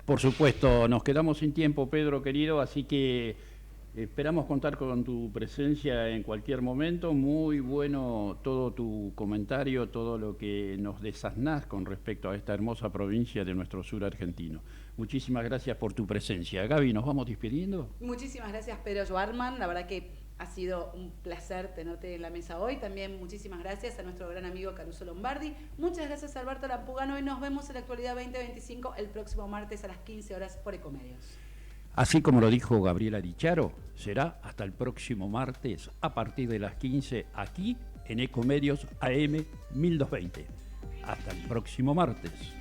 Por supuesto, nos quedamos sin tiempo, Pedro, querido, así que esperamos contar con tu presencia en cualquier momento. Muy bueno todo tu comentario, todo lo que nos desasnás con respecto a esta hermosa provincia de nuestro sur argentino. Muchísimas gracias por tu presencia. Gaby, ¿nos vamos despidiendo? Muchísimas gracias, Pedro Schwarman. La verdad que ha sido un placer tenerte en la mesa hoy. También muchísimas gracias a nuestro gran amigo Caruso Lombardi. Muchas gracias a Alberto Lampugano y nos vemos en la Actualidad 2025 el próximo martes a las 15 horas por Ecomedios. Así como lo dijo Gabriela Dicharo, será hasta el próximo martes a partir de las 15 aquí en Ecomedios AM 1220. Hasta el próximo martes.